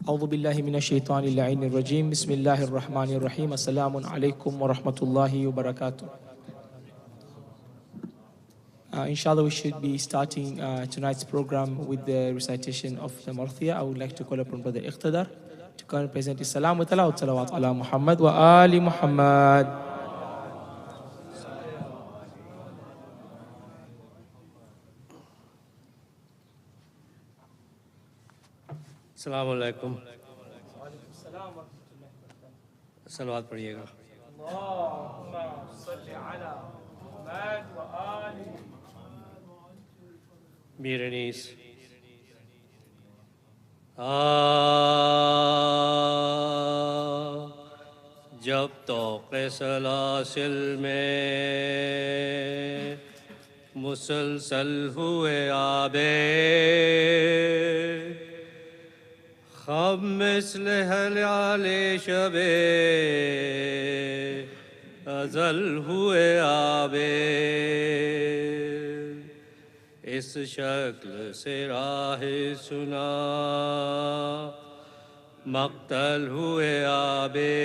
اعوذ باللہ من الشیطان اللعین الرجیم بسم اللہ الرحمن الرحیم السلام علیکم ورحمۃ اللہ وبرکاتہ. Inshallah, we should be starting tonight's program with the recitation of the Moriah. I would like to call upon Brother Iqtidar to come and present his salam wa salawat ala Muhammad wa ali Muhammad. السلام علیکم. صلوات پڑھیے گا. اللہم صلی علی محمد و آل میرے نیس جب طوق سلاسل میں مسلسل ہوئے آبے خب مثل ہلال شب ازل ہوئے آبے اس شکل سے راہ سنا مقتل ہوئے آبے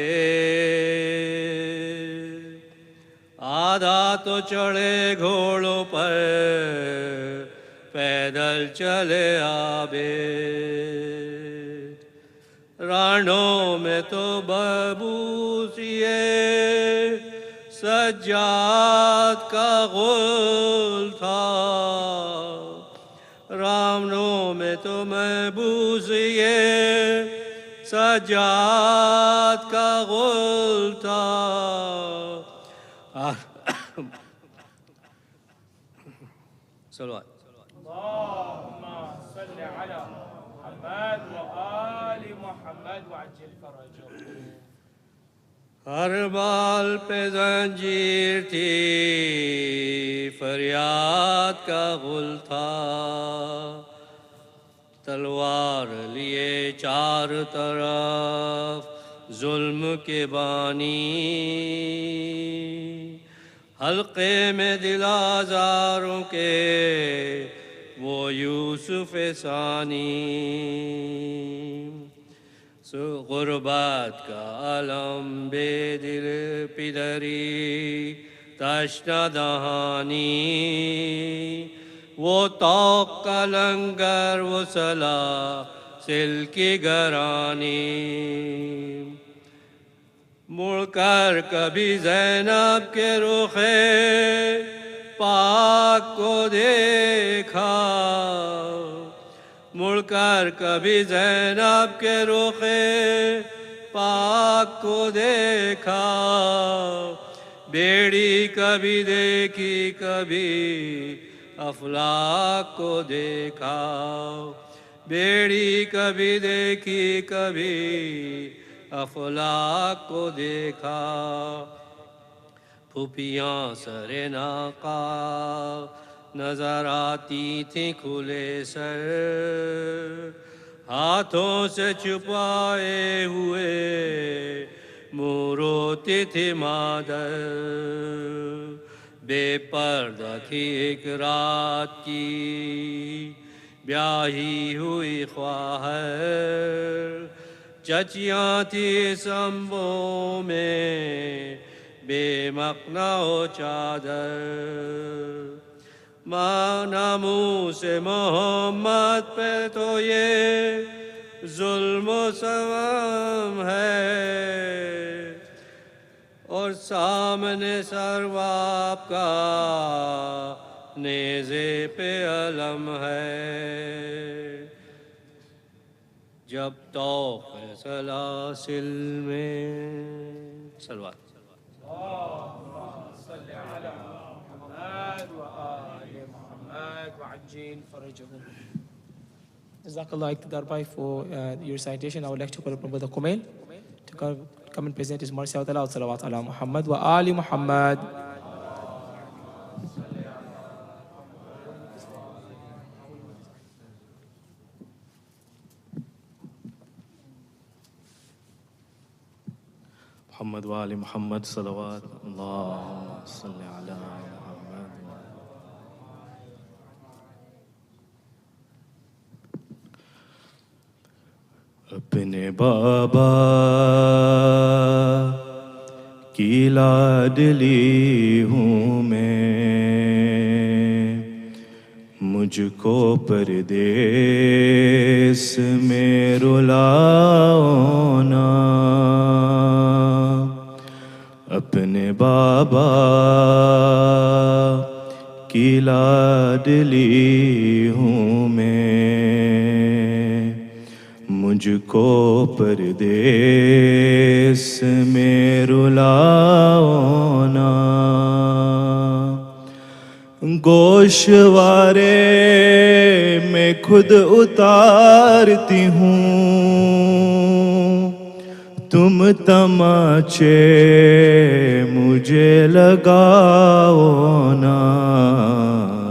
آدھا تو چڑھے گھوڑوں پر پیدل چلے آبے رانوں میں تو ببوسیے سجاد کا غل تھا رانوں میں تو محبوسیے سجاد کا غل تھا صلوات. اللہم صلی علی محمد و آل محمد وعجل فرجهم. ہر بال پہ زنجیر تھی فریاد کا غل تھا تلوار لیے چار طرف ظلم کے بانی حلقے میں دل آزاروں کے وہ یوسف ثانی غربت کا علم بے دل پدری تشنہ دہانی وہ طوق کا لنگر وہ سلاسل کی گرانی مڑ کر کبھی زینب کے رخ پاک کو دیکھا مڑ کر کبھی زینب کے رخ پاک کو دیکھا بیڑی کبھی دیکھی کبھی افلاک کو دیکھا بیڑی کبھی دیکھی کبھی افلاک کو دیکھا پھوپھیاں سر ناقہ نظر آتی تھی کھلے سر ہاتھوں سے چھپائے ہوئے منہ روتی تھی مادر بے پردہ تھی ایک رات کی بیاہی ہوئی خواہر چچیاں تھی سنبوں میں بے مقنا و چادر ماں ناموس محمد پہ تو یہ ظلم و ستم ہے اور سامنے سرواب کا نیزے پہ علم ہے جب طوق سلاسل میں صلوات. صلی علی محمد و آل محمد وعجل فرجهم. Jazakallah Iqtidar Bhai for your recitation. I would like to call upon Brother Kumail to come and present his Moriah wa salawat ala Muhammad wa ali Muhammad. محمد وآل محمد صلوات اللهم صل على محمد. اپنے بابا کی لاڈلی ہوں میں، مجھ کو پردیس میں رلاؤ نا، اپنے بابا کی لاڈلی ہوں میں، مجھ کو پردیس میں رلاؤ نا، گوشوارے میں خود اتارتی ہوں، تم تماچے مجھے لگاؤ نا،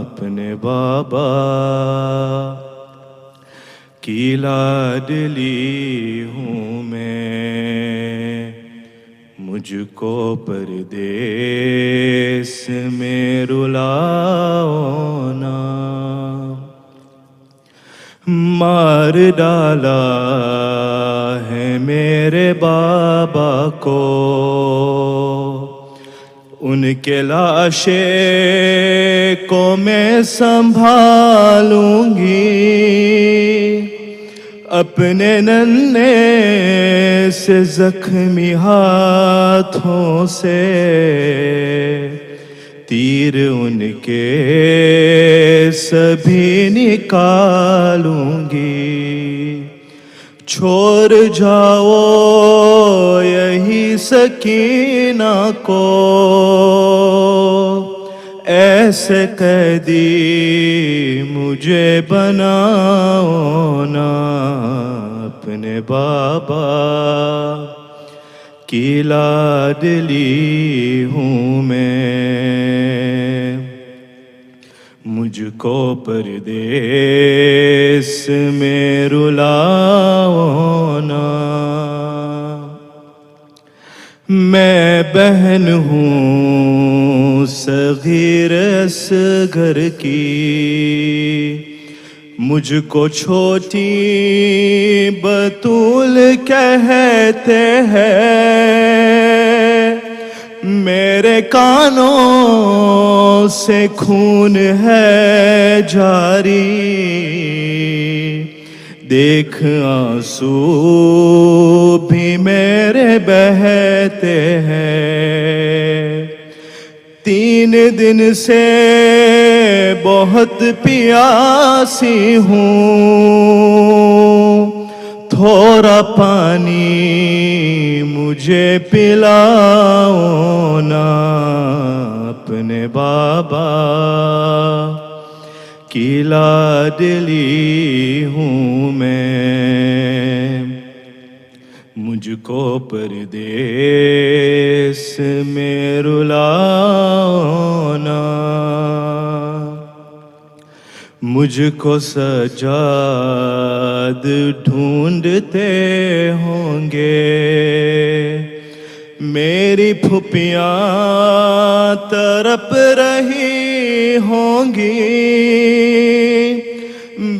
اپنے بابا کی لاڈلی ہوں میں، مجھ کو پردیس میں رلاؤ نا، مار ڈالا ہے میرے بابا کو، ان کے لاشے کو میں سنبھالوں گی، اپنے ننھے سے زخمی ہاتھوں سے تیر ان کے سبھی نکالوں گی، چھوڑ جاؤ یہی سکینہ کو، ایسے قیدی مجھے بناؤ نا، اپنے بابا کی لاڈلی ہوں میں، مجھ کو پردیس میں رلاؤ نا، میں بہن ہوں صغیر اصغر کی، مجھ کو چھوٹی بطول کہتے ہیں، میرے کانوں سے خون ہے جاری، دیکھ آنسو بھی میرے بہتے ہیں، 3 دن سے بہت پیاسی ہوں، تھوڑا پانی مجھے پلاؤ نا، اپنے بابا کی لاڈلی ہوں میں، مجھ کو پردیس میں رلاؤ نا، مجھ کو سجاد ڈھونڈتے ہوں گے، میری پھوپھیاں تڑپ رہی ہوں گی،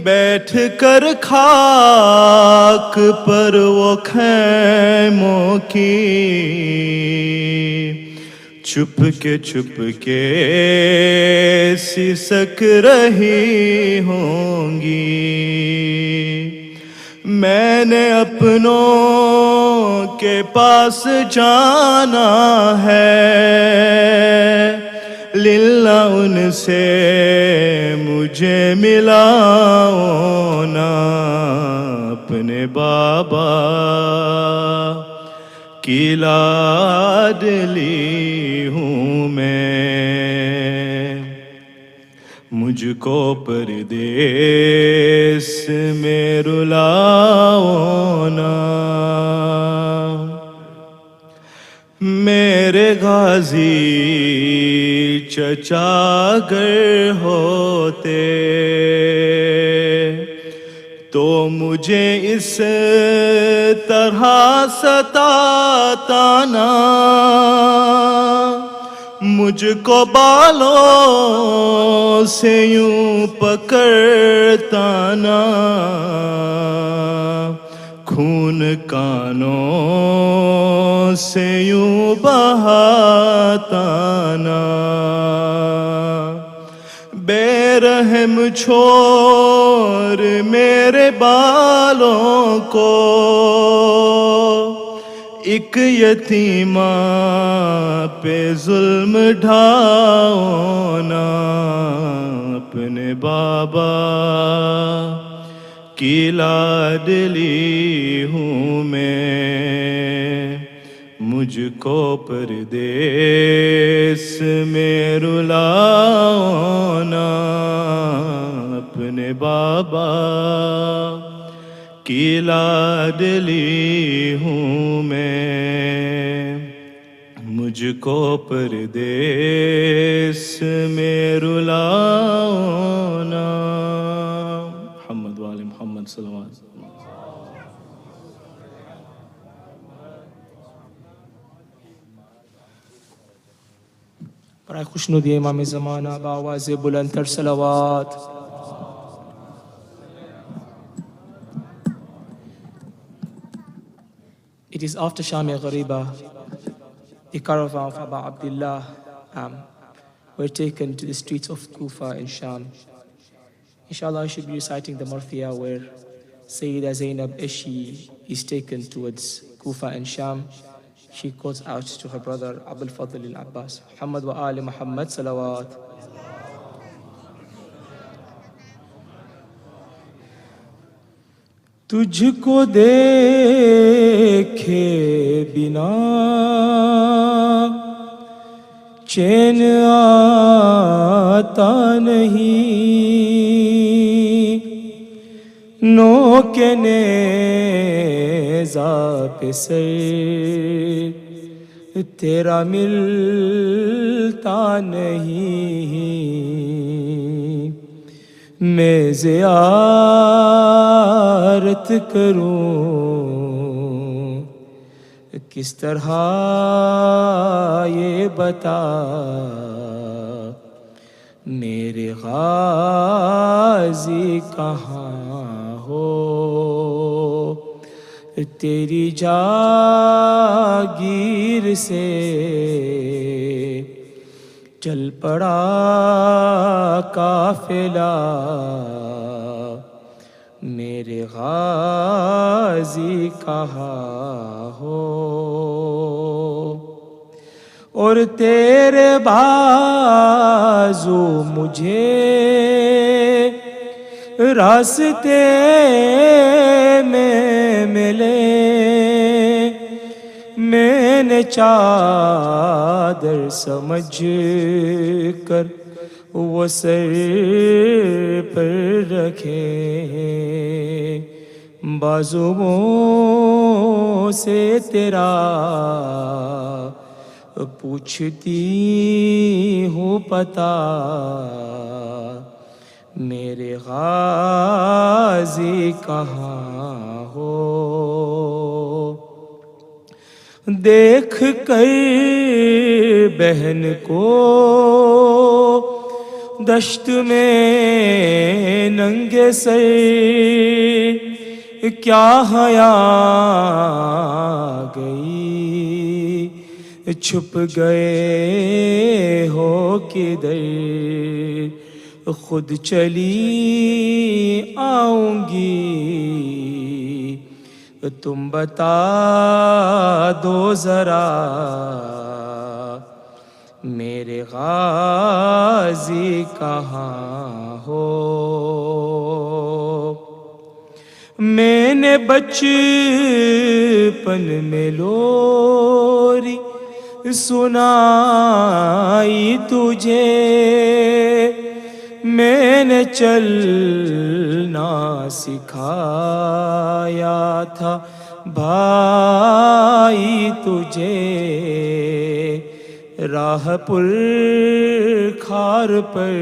بیٹھ کر خاک پر وہ خیموں کی، چھپ کے سسک رہی ہوں گی، میں نے اپنوں کے پاس جانا ہے، للہ ان سے مجھے ملاؤ نا، اپنے بابا کی لاڈلی ہوں میں، مجھ کو پردیس میں رلاؤ نا، میرے غازی چچا اگر ہوتے تو مجھے اس طرح ستاتا نا، مجھ کو بالوں سے یوں پکڑتا نا، خون کانوں سے یوں بہاتا نا، بے رحم چھوڑ میرے بالوں کو، ایک یتیمہ پہ ظلم ڈھاؤ نا، اپنے بابا کی لاڈلی ہوں میں، مجھ کو پردیس میں رلاؤ نا، اپنے بابا کی لاڈلی ہوں میں، مجھ کو پردیس میں رلاؤ نا۔ محمد وآل محمد صلوات۔ برائے خوشنودی امام زمانہ بآواز بلند تر صلوات۔ It is after Shami Ghariba, the caravan of Abu Abdullah were taken to the streets of Kufa and Sham. Inshallah, I should be reciting the Marthiyah where Sayyida Zainab, as she is taken towards Kufa and Sham, she calls out to her brother Abul Fadl al-Abbas, Muhammad wa Ali Muhammad salawat. تجھ کو دیکھے بنا چین آتا نہیں، نوک نیزہ پہ سر تیرا ملتا نہیں، میں زیارت کروں کس طرح یہ بتا، میرے غازی کہاں ہو، تیری جاگیر سے چل پڑا قافلہ، میرے غازی کہاں ہو، اور تیرے بازو مجھے راستے میں ملے، میں نے چادر سمجھ کر وہ سر پر رکھے، بازوؤں سے تیرا پوچھتی ہوں پتہ، میرے غازی کہاں ہو، دیکھ کر بہن کو دشت میں ننگے سر، کیا حیا گئی، چھپ گئے ہو کدھر، خود چلی آؤں گی، تم بتا دو ذرا، میرے غازی کہاں ہو، میں نے بچپن میں لوری سنائی تجھے، میں نے چلنا سکھایا تھا بھائی تجھے، راہ پر خار پر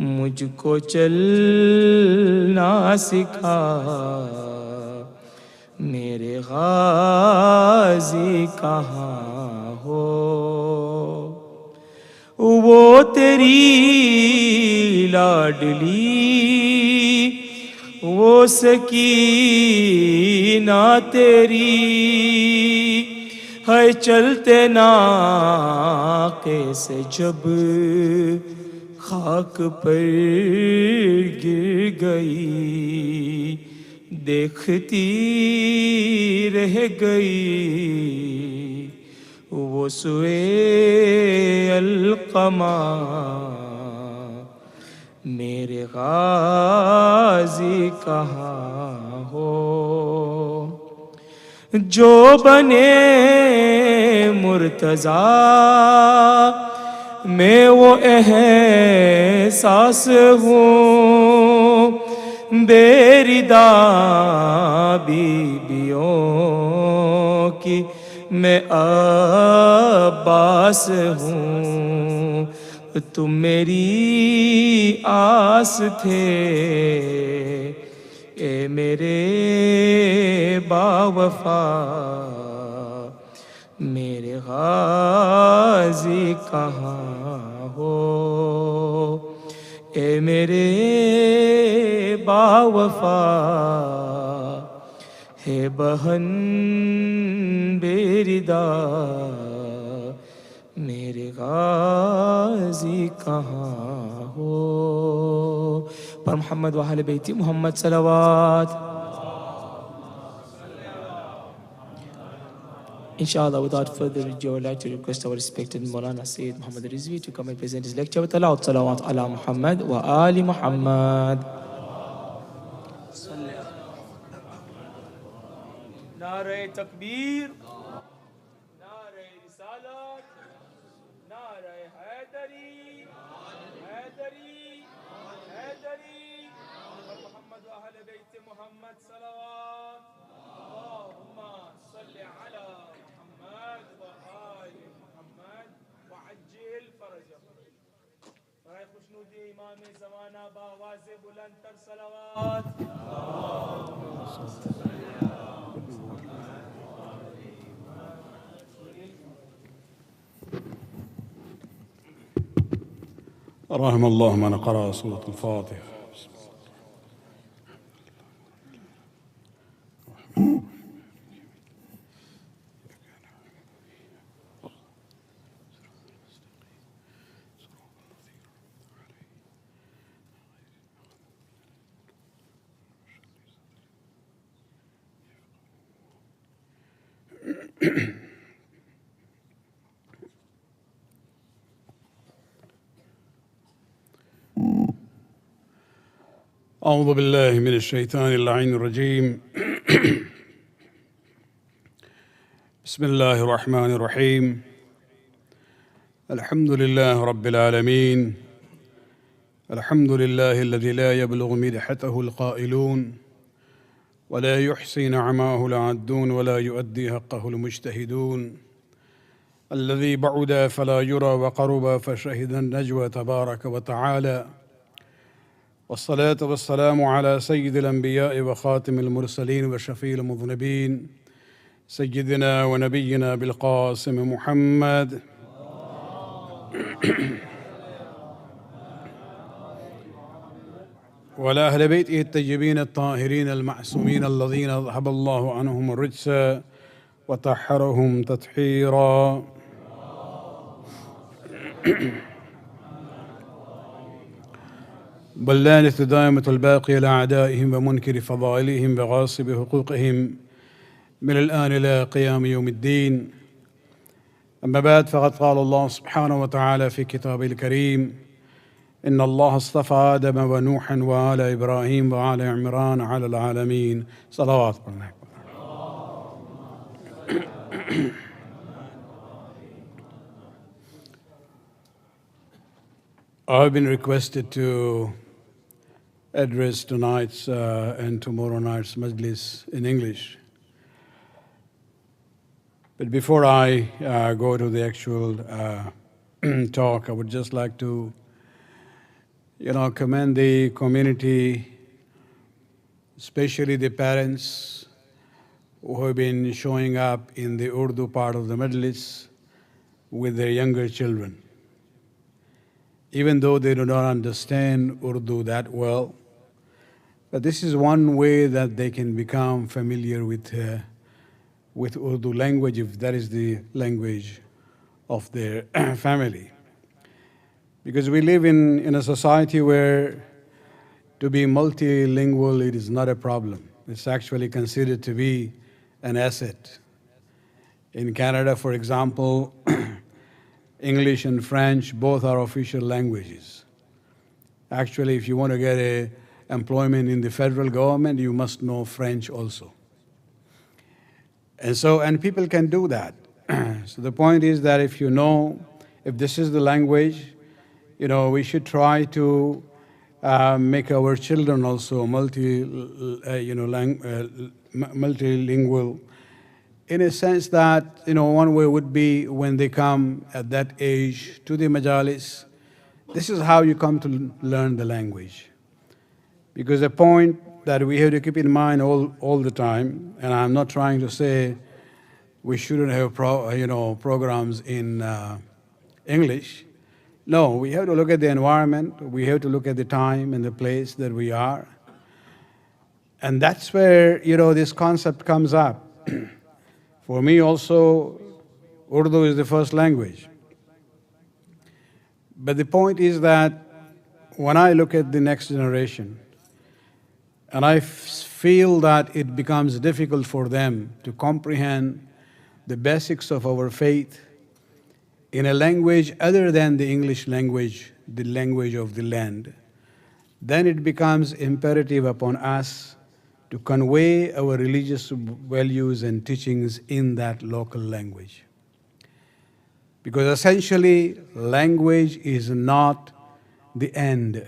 مجھ کو چلنا سکھا، میرے غازی کہاں ہو، وہ تیری لاڈلی وہ سکینہ تیری ہے چلتے ناقے سے جب خاک پر گر گئی دیکھتی رہ گئی وہ سوئے القمہ میرے غازی کہاں ہو جو بنے مرتضیٰ میں وہ احساس ہوں بیردہ بیبیوں کی میں عباس ہوں تم میری آس تھے اے میرے باوفا میرے غازی کہاں ہو اے میرے باوفا ہے بہن بیردہ میرے غازی کہاں ہو پر محمد وآل بیت محمد صلوات. Inshallah, without further ado, I would like to request our respected Maulana Sayyid Muhammad Rizvi to come and present his lecture with aloud salawat ala Muhammad wa ali Muhammad. Nare takbir, nare risalat, nare haydari, haydari, haydari, Muhammad wa ahl bayt Muhammad salawat. Allahumma salli ala Muhammad wa ali Muhammad wa ajil farajah. برائے خوشنودی امام زمانہ بآواز بلند تر صلوات. رحم الله من قرأ سورة الفاتحة. أعوذ بالله من الشيطان اللعين الرجيم. بسم الله الرحمن الرحيم. الحمد لله رب العالمين. الحمد لله الذي لا يبلغ مدحته القائلون ولا يحصي نعماه العادون ولا يؤدي حقه المجتهدون الذي بعد فلا يرى وقرب فشهد النجوى تبارك وتعالى والصلاة والسلام على سيد الأنبياء وخاتم المرسلين وشفيع المذنبين سيدنا ونبينا بالقاسم محمد وعلى أهل بيته الطيبين الطاهرين المعصومين الذين ذهب الله عنهم الرجس وطهرهم تطهيرا. بلانة دائمة الباقية لأعدائهم ومنكر فضائلهم وغاصب حقوقهم من الآن إلى قيام يوم الدين. أما بعد فقد قال الله سبحانه وتعالى في كتابه الكريم إن الله اصطفى آدم ونوحا وآل إبراهيم وآل عمران على العالمين. صلوات الله. I've been requested to address tonight's and tomorrow night's Majlis in English. But before I go to the actual talk, I would just like to, commend the community, especially the parents who have been showing up in the Urdu part of the Majlis with their younger children. Even though they do not understand Urdu that well, But this is one way that they can become familiar with Urdu language, if that is the language of their family. Because we live in a society where to be multilingual, it is not a problem. It's actually considered to be an asset. In Canada, for example, English and French both are official languages. Actually, if you want to get a employment in the federal government, you must know French also. And people can do that. So the point is that if if this is the language, we should try to make our children also multilingual, in a sense that, one way would be when they come at that age to the Majalis, this is how you come to learn the language. Because the point that we have to keep in mind all the time, and I'm not trying to say we shouldn't have programs in English. No, we have to look at the environment, we have to look at the time and the place that we are. And that's where, this concept comes up. For me also, Urdu is the first language. But the point is that when I look at the next generation, and I feel that it becomes difficult for them to comprehend the basics of our faith in a language other than the English language, the language of the land, then it becomes imperative upon us to convey our religious values and teachings in that local language. Because essentially, language is not the end,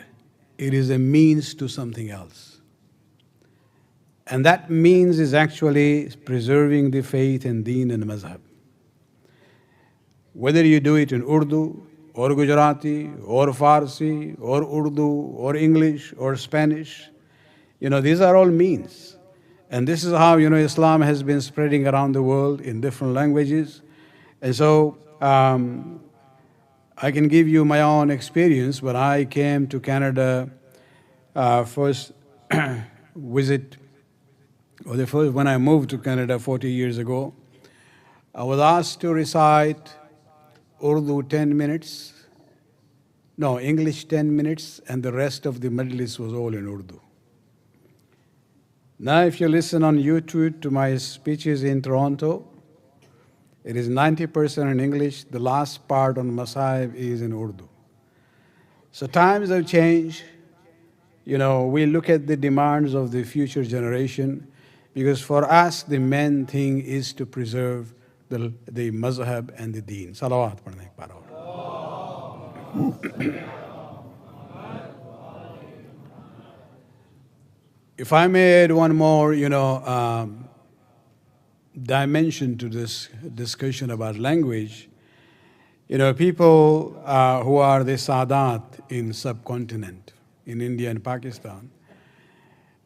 it is a means to something else. And that means is actually preserving the faith and deen and mazhab. Whether you do it in Urdu, or Gujarati, or Farsi, or Urdu, or English, or Spanish, these are all means. And this is how, Islam has been spreading around the world in different languages. And so, I can give you my own experience. When I came to Canada, first visit, when I moved to Canada 40 years ago, I was asked to recite Urdu 10 minutes, no, English 10 minutes, and the rest of the Majlis was all in Urdu. Now, if you listen on YouTube to my speeches in Toronto, it is 90% in English. The last part on Masahib is in Urdu. So times have changed. We look at the demands of the future generation, because for us, the main thing is to preserve the mazhab and the deen. Salawat padhne ki baat ho. If I may add one more, dimension to this discussion about language, people who are the Sadat in subcontinent, in India and Pakistan,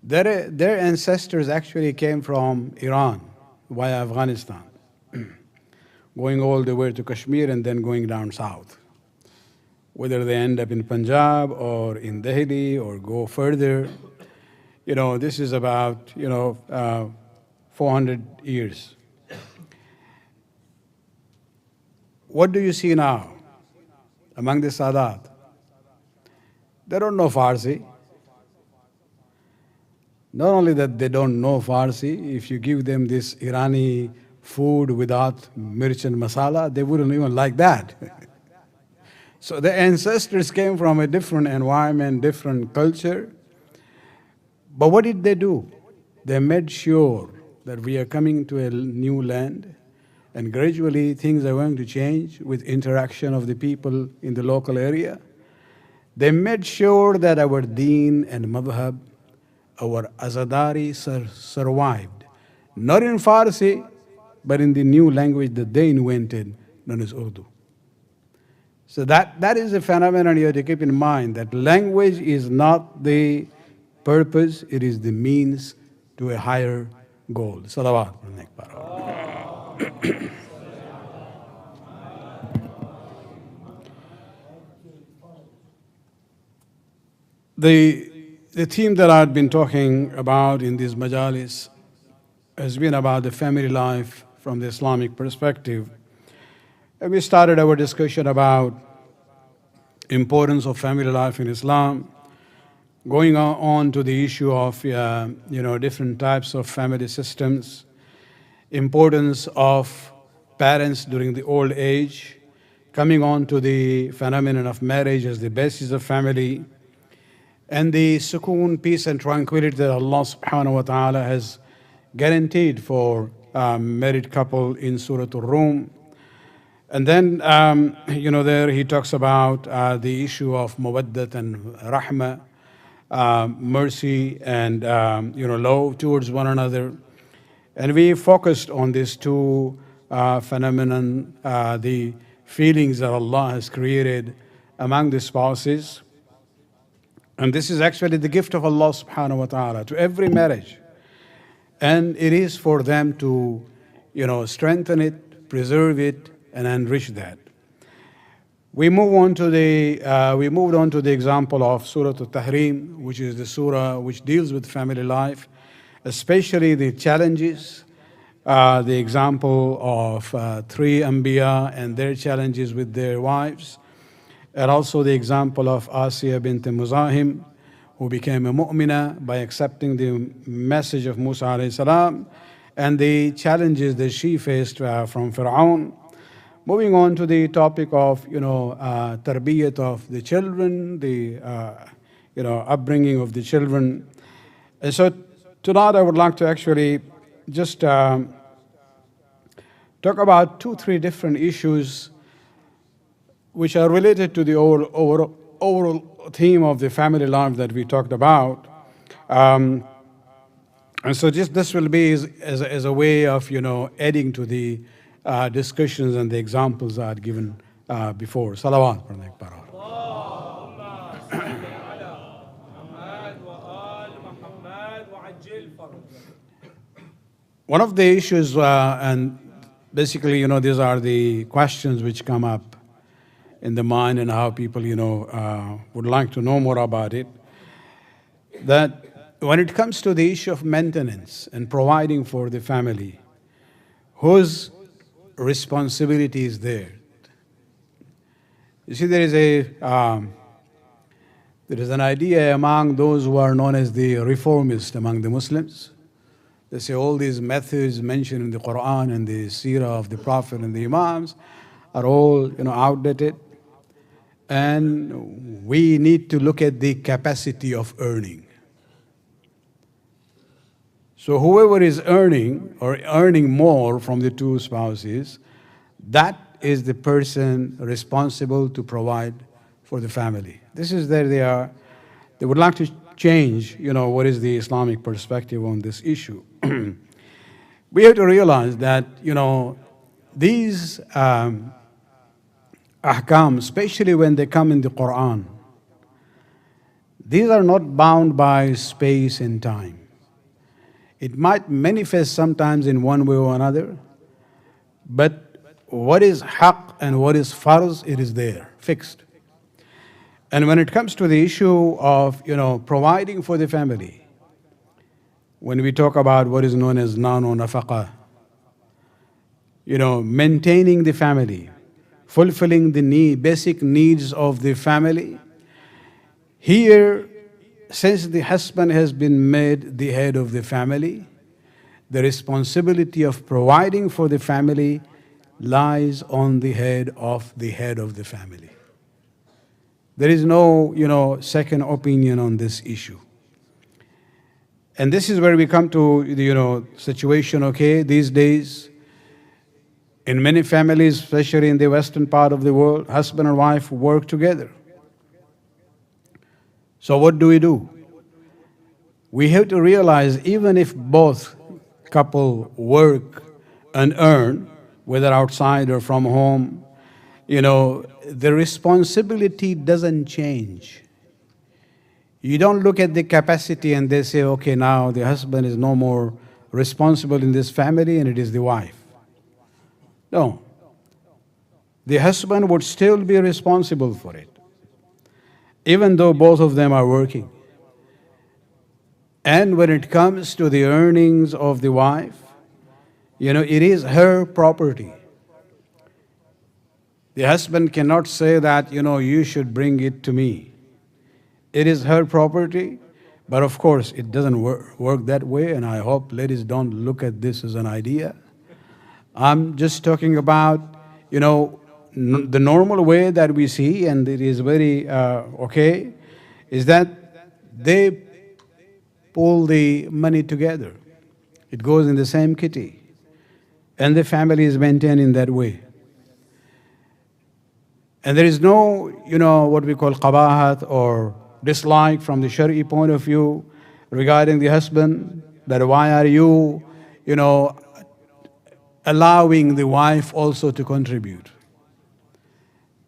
their ancestors actually came from Iran via Afghanistan, going all the way to Kashmir and then going down south. Whether they end up in Punjab or in Delhi or go further, this is about, 400 years. What do you see now among the Sadat? They don't know Farsi. Not only that they don't know Farsi, if you give them this Irani food without mirch and masala, they wouldn't even like that. So the ancestors came from a different environment, different culture. But what did they do? They made sure that we are coming to a new land, and gradually things are going to change with interaction of the people in the local area. They made sure that our deen and madhab, our azadari survived, not in Farsi, but in the new language that they invented, known as Urdu. So that is a phenomenon you have to keep in mind, that language is not the purpose, it is the means to a higher goal. Salawat. The The theme that I've been talking about in these majalis has been about the family life from the Islamic perspective. And we started our discussion about importance of family life in Islam, going on to the issue of different types of family systems, importance of parents during the old age, coming on to the phenomenon of marriage as the basis of family, and the sukoon, peace and tranquility that Allah subhanahu wa ta'ala has guaranteed for married couple in Surah Al-Rum. And then, there he talks about the issue of mawaddat and rahmah, mercy and, love towards one another. And we focused on these two phenomenon, the feelings that Allah has created among the spouses. And this is actually the gift of Allah subhanahu wa ta'ala to every marriage. And it is for them to, strengthen it, preserve it, and enrich that. We moved on to the example of Surah Al-Tahrim, which is the surah which deals with family life, especially the challenges, the example of three Anbiya and their challenges with their wives, and also the example of Asiya bint Muzahim, who became a mu'mina by accepting the message of Musa alayhi salam, and the challenges that she faced from Fir'aun. Moving on to the topic of, tarbiyat of the children, the, upbringing of the children. And so tonight I would like to actually just talk about 2-3 different issues which are related to the overall theme of the family life that we talked about. And so this will be as a way of, adding to the discussions and the examples I had given before. Salawat. One of the issues, and basically, these are the questions which come up in the mind and how people, would like to know more about it, that when it comes to the issue of maintenance and providing for the family, whose responsibility is there? You see, there is an idea among those who are known as the reformists among the Muslims. They say all these methods mentioned in the Quran and the seerah of the Prophet and the Imams are all, outdated. And we need to look at the capacity of earning. So whoever is earning or earning more from the two spouses, that is the person responsible to provide for the family. This is there they are. They would like to change, what is the Islamic perspective on this issue. We have to realize that, these ahkam, especially when they come in the Quran, these are not bound by space and time. It might manifest sometimes in one way or another, but what is haqq and what is farz, it is there, fixed. And when it comes to the issue of, providing for the family, when we talk about what is known as nano nafaqah, maintaining the family, fulfilling the basic needs of the family, here, since the husband has been made the head of the family, the responsibility of providing for the family lies on the head of the family. There is no, second opinion on this issue. And this is where we come to the, situation, these days, in many families, especially in the western part of the world, husband and wife work together. So what do? We have to realize even if both couple work and earn, whether outside or from home, the responsibility doesn't change. You don't look at the capacity and they say, now the husband is no more responsible in this family and it is the wife. No. The husband would still be responsible for it, even though both of them are working. And when it comes to the earnings of the wife, it is her property. The husband cannot say that, you should bring it to me. It is her property, but of course it doesn't work that way, and I hope ladies don't look at this as an idea. I'm just talking about, the normal way that we see, and it is very okay, is that they pull the money together. It goes in the same kitty, and the family is maintained in that way. And there is no, what we call qabahat or dislike from the Shari'i point of view regarding the husband, that why are you, allowing the wife also to contribute.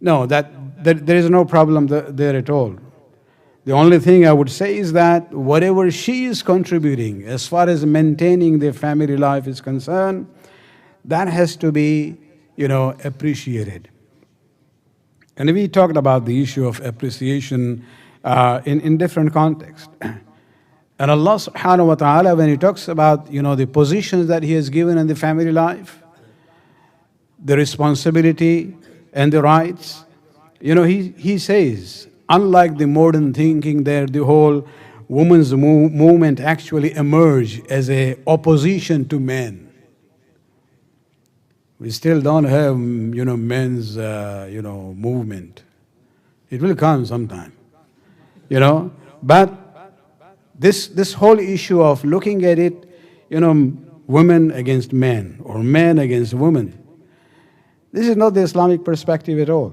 No, that there is no problem there at all. The only thing I would say is that whatever she is contributing as far as maintaining their family life is concerned, that has to be, appreciated. And we talked about the issue of appreciation in different contexts. And Allah subhanahu wa ta'ala, when He talks about, the positions that He has given in the family life, the responsibility and the rights, He says, unlike the modern thinking there, the whole women's movement actually emerged as a opposition to men. We still don't have, men's, movement. It will come sometime, But this whole issue of looking at it, women against men or men against women, this is not the Islamic perspective at all.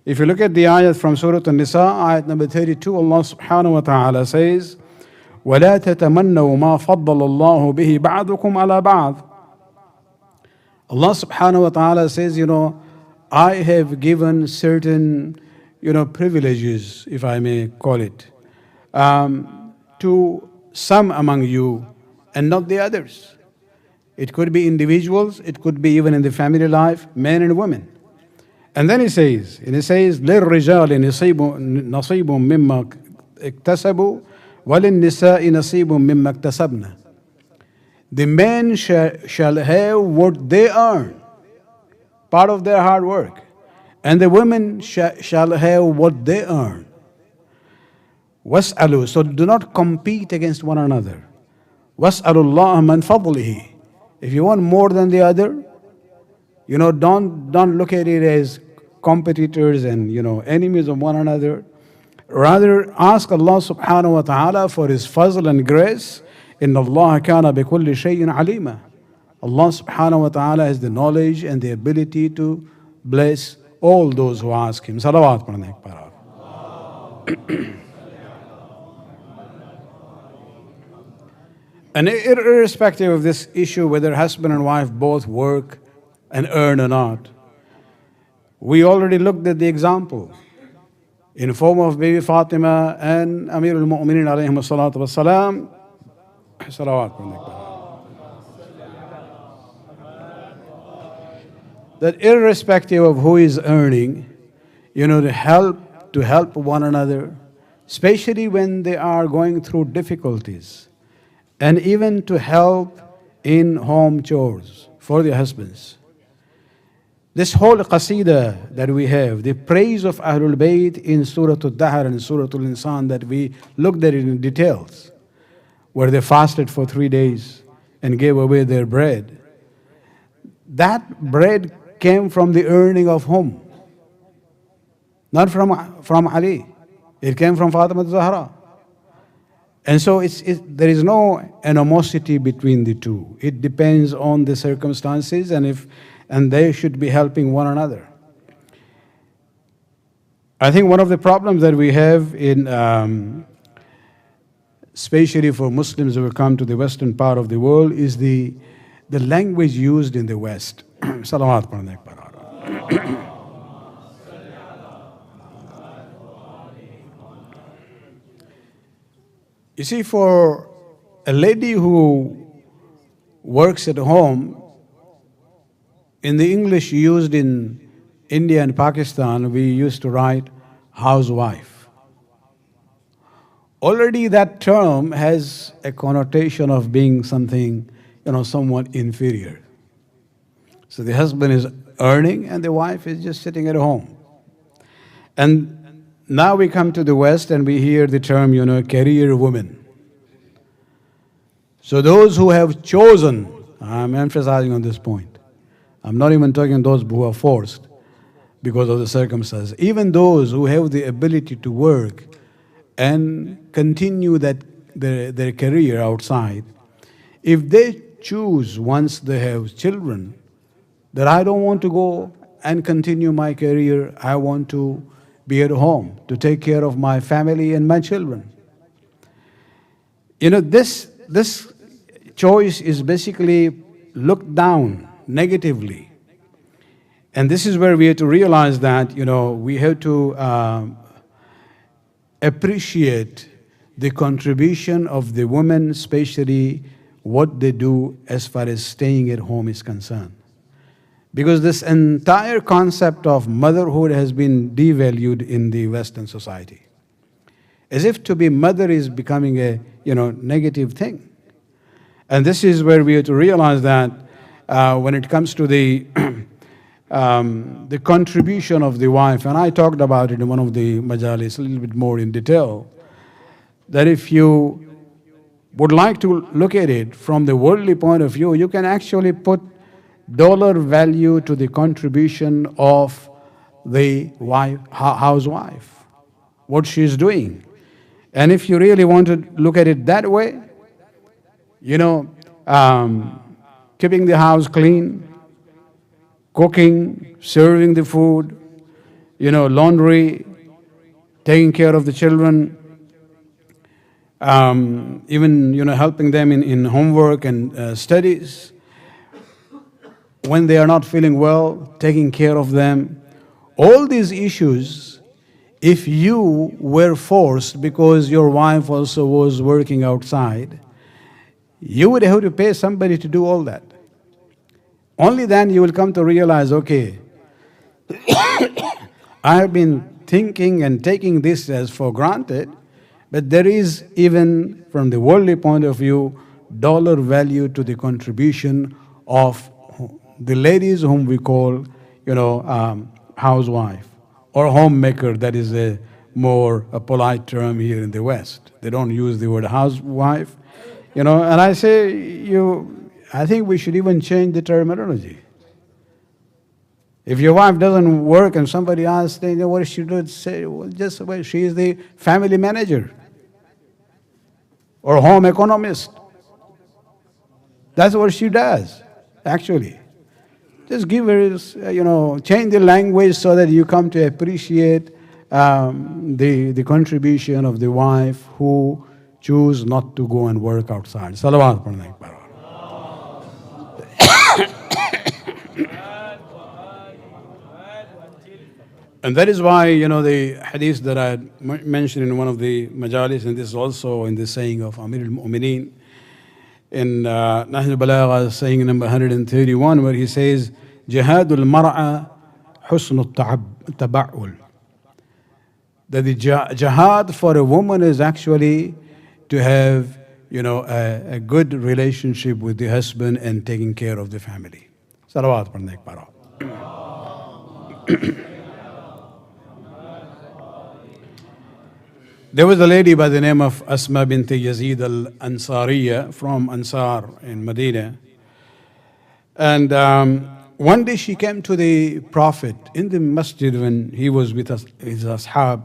If you look at the ayat from Surah An-Nisa, ayat number 32, Allah subhanahu wa ta'ala says, وَلَا تَتَمَنَّوْا مَا فَضَّلَ اللَّهُ بِهِ بَعْضُكُمْ عَلَى بَعْضٍ. Allah subhanahu wa ta'ala says, I have given certain, privileges, if I may call it, to some among you and not the others. It could be individuals, it could be even in the family life, men and women. And then He says, لِلرِّجَالِ نَصِيبٌ مِمَّا اكْتَسَبُوا وَلِلنِّسَاءِ نَصِيبٌ مِمَّا اكْتَسَبْنَا. The men shall have what they earn, part of their hard work. And the women shall have what they earn. وَاسْأَلُوا. So do not compete against one another. وَاسْأَلُوا اللَّهَ مَنْ فَضْلِهِ. If you want more than the other, don't look at it as competitors and, enemies of one another. Rather, ask Allah subhanahu wa ta'ala for His fazl and grace. إِنَّ اللَّهَ كَانَ بِكُلِّ شَيْءٍ عَلِيمًا. Allah subhanahu wa ta'ala has the knowledge and the ability to bless all those who ask Him. Salawat padhne ek baar. And irrespective of this issue, whether husband and wife both work and earn or not, we already looked at the example in the form of Bibi Fatima and Amir al-Mu'minin alayhim as-salatu was-salam. Salawat padhne ek baar. That irrespective of who is earning, to help one another, especially when they are going through difficulties, and even to help in home chores for the husbands. This whole qasida that we have, the praise of Ahlul Bayt in Surah Al-Dahr and Surah Al-Insan that we looked at it in details, where they fasted for 3 days and gave away their bread. That bread came from the earning of whom? Not from Ali. It came from Fatima Zahra. And so there is no animosity between the two. It depends on the circumstances, and they should be helping one another. I think one of the problems that we have especially for Muslims who have come to the western part of the world, is the language used in the West. Salawat padhne ek baar. You see, for a lady who works at home, in the English used in India and Pakistan, we used to write housewife. already that term has a connotation of being something, somewhat inferior. So the husband is earning and the wife is just sitting at home. And now we come to the West and we hear the term, career woman. So those who have chosen, I'm emphasizing on this point. I'm not even talking those who are forced because of the circumstances. Even those who have the ability to work and continue their career outside, if they choose once they have children, that I don't want to go and continue my career, I want to be at home to take care of my family and my children. This choice is basically looked down negatively. And this is where we have to realize that, we have to appreciate the contribution of the women, especially what they do as far as staying at home is concerned. Because this entire concept of motherhood has been devalued in the Western society. As if to be mother is becoming a, negative thing. And this is where we have to realize that when it comes to the contribution of the wife, and I talked about it in one of the Majlis a little bit more in detail, that if you would like to look at it from the worldly point of view, you can actually put dollar value to the contribution of the housewife, what she's doing. And if you really want to look at it that way, keeping the house clean, cooking, serving the food, laundry, taking care of the children, even, helping them in homework and studies. When they are not feeling well, taking care of them. All these issues, if you were forced because your wife also was working outside, you would have to pay somebody to do all that. Only then you will come to realize, okay, I have been thinking and taking this as for granted, but there is, even from the worldly point of view, dollar value to the contribution of the ladies whom we call, housewife or homemaker. That is a more polite term here in the West. They don't use the word housewife, and I say, I think we should even change the terminology. If your wife doesn't work and somebody asks, what does she do? Say, well, she is the family manager or home economist. That's what she does, actually. Just give her, change the language so that you come to appreciate the contribution of the wife who choose not to go and work outside. Salawat padhne ek baar. And that is why, the hadith that I mentioned in one of the majalis, and this is also in the saying of Amir al-Mu'mineen, in Nahj al-Balagha, saying number 131, where he says, Jihadul mar'a husnul taba'ul. That the jihad for a woman is actually to have, a good relationship with the husband and taking care of the family. Salawat padhne ek baar. There was a lady by the name of Asma bint Yazid al-Ansariya from Ansar in Medina. And one day she came to the Prophet in the masjid when he was with his ashab.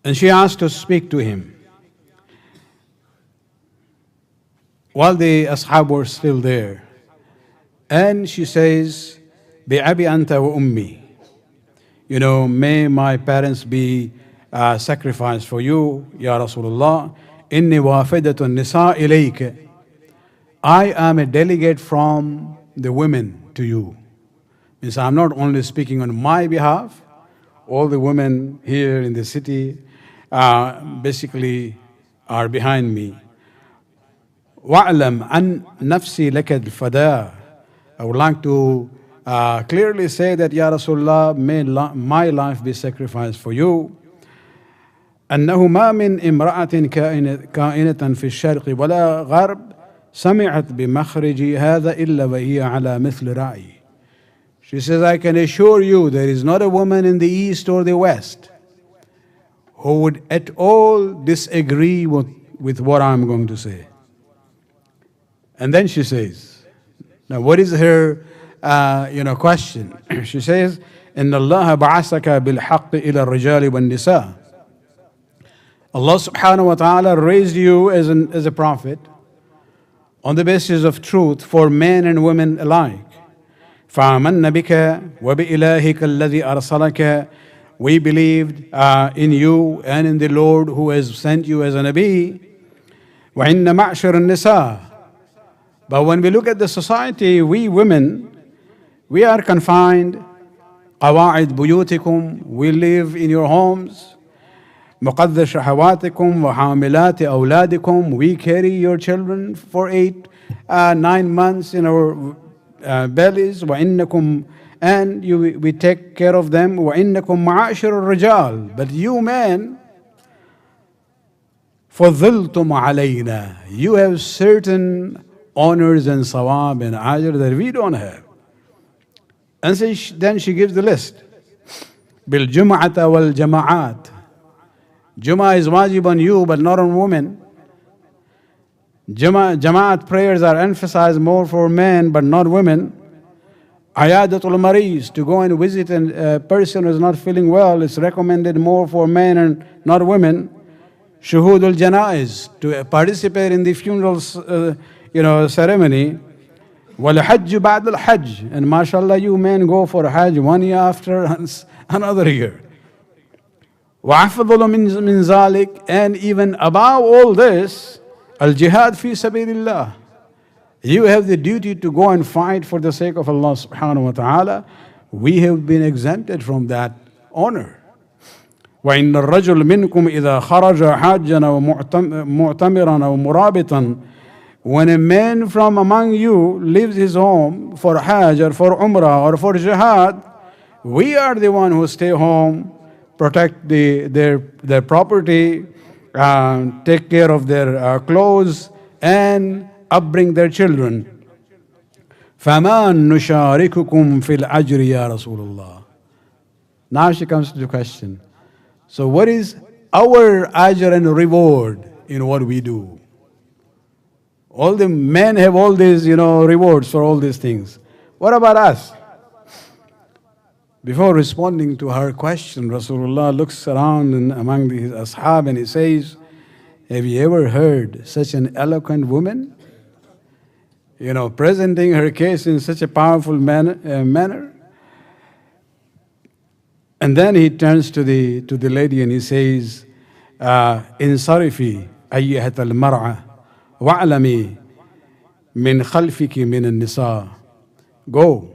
And she asked to speak to him. While the ashab were still there. And she says, Bi'abi anta wa ummi. May my parents be sacrificed for you, Ya Rasulullah. Inni wafidatun nisa ilayka. I am a delegate from the women to you. Means I'm not only speaking on my behalf, all the women here in the city basically are behind me. وَأَعْلَمْ أَنْ نَفْسِي لَكَ الْفَدَاء. I would like to clearly say that, Ya Rasulullah, may my life be sacrificed for you. أنه ما من امرأة كائنة في الشرق ولا غرب سمعت بمخرج هذا إلا وهي على مثل رأيي. She says, I can assure you there is not a woman in the east or the west who would at all disagree with what I'm going to say. And then she says, now what is her question? She says, إن الله بعثك بالحق إلى الرجال والنساء. Allah subhanahu wa ta'ala raised you as a prophet on the basis of truth for men and women alike. فآمنا بك وبإلهك الذي أرسلك. We believed in you and in the Lord who has sent you as a Nabi. وإن معشر النساء. But when we look at the society, we women, we are confined. قواعد بيوتكم. We live in your homes. مقدر شهواتكم وحاملات أولادكم. We carry your children for 8-9 months in our bellies. وإنكم, and we take care of them. وإنكم معاشر الرجال. But you men, فضلتم علينا. You have certain honors and sawab and ajr that we don't have. And so then she gives the list. بالجمعة والجماعات. Jummah is wajib on you, but not on women. Jamaat prayers are emphasized more for men, but not women. Ayadatul maris, to go and visit a person who is not feeling well, is recommended more for men and not women. Shuhudul janaiz, to participate in the funeral ceremony. Wal hajj ba'd al hajj, and mashallah, you men go for hajj 1 year after another year. وَأَفْضَلُ مِنْ ذَلِكَ, and even above all this, al-jihad fi sabilillah. You have the duty to go and fight for the sake of Allah subhanahu wa ta'ala. We have been exempted from that honor. وَإِنَّ الرَّجُلَ مِنْكُمْ إِذَا خَرَجَ حَاجًّا أَوْ مُعْتَمِرًا أَوْ مُرَابِطًا. When a man from among you leaves his home for hajj or for umrah or for jihad, we are the one who stay home, protect their property, take care of their clothes, and upbring their children. فَمَا نُشَارِكُكُمْ فِي الْأَجْرِ يَا رَسُولُ اللَّهِ. Now she comes to the question. So what is our ajr and reward in what we do? All the men have all these, rewards for all these things. What about us? Before responding to her question, Rasulullah looks around and among his ashab and he says, have you ever heard such an eloquent woman? Presenting her case in such a powerful manner. And then he turns to the lady and he says, انصرفي أيها المرأة وَعْلَمِي مِنْ خَلْفِكِ مِنَ النِّسَاءِ. Go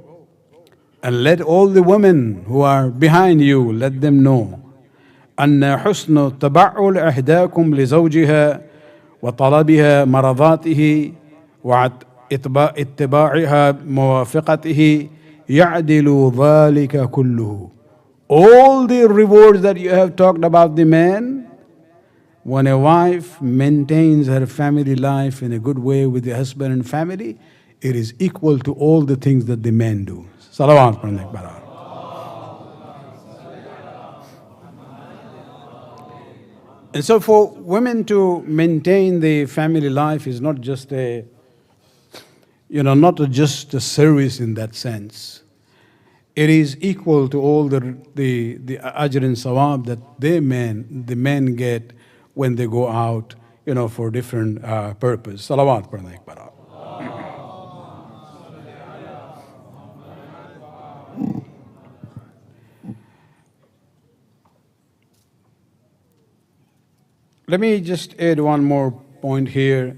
and let all the women who are behind you, let them know أن حسن تبعل إحداكم لزوجها وطلبها مرضاته واتباعها موافقته يعدل ذلك كله. All the rewards that you have talked about the man, when a wife maintains her family life in a good way with the husband and family, it is equal to all the things that the men do. Salawat. And so for women to maintain the family life is not just not just a service in that sense. It is equal to all the ajr and sawab that the men get when they go out, for different purpose. Salawat. Let me just add one more point here.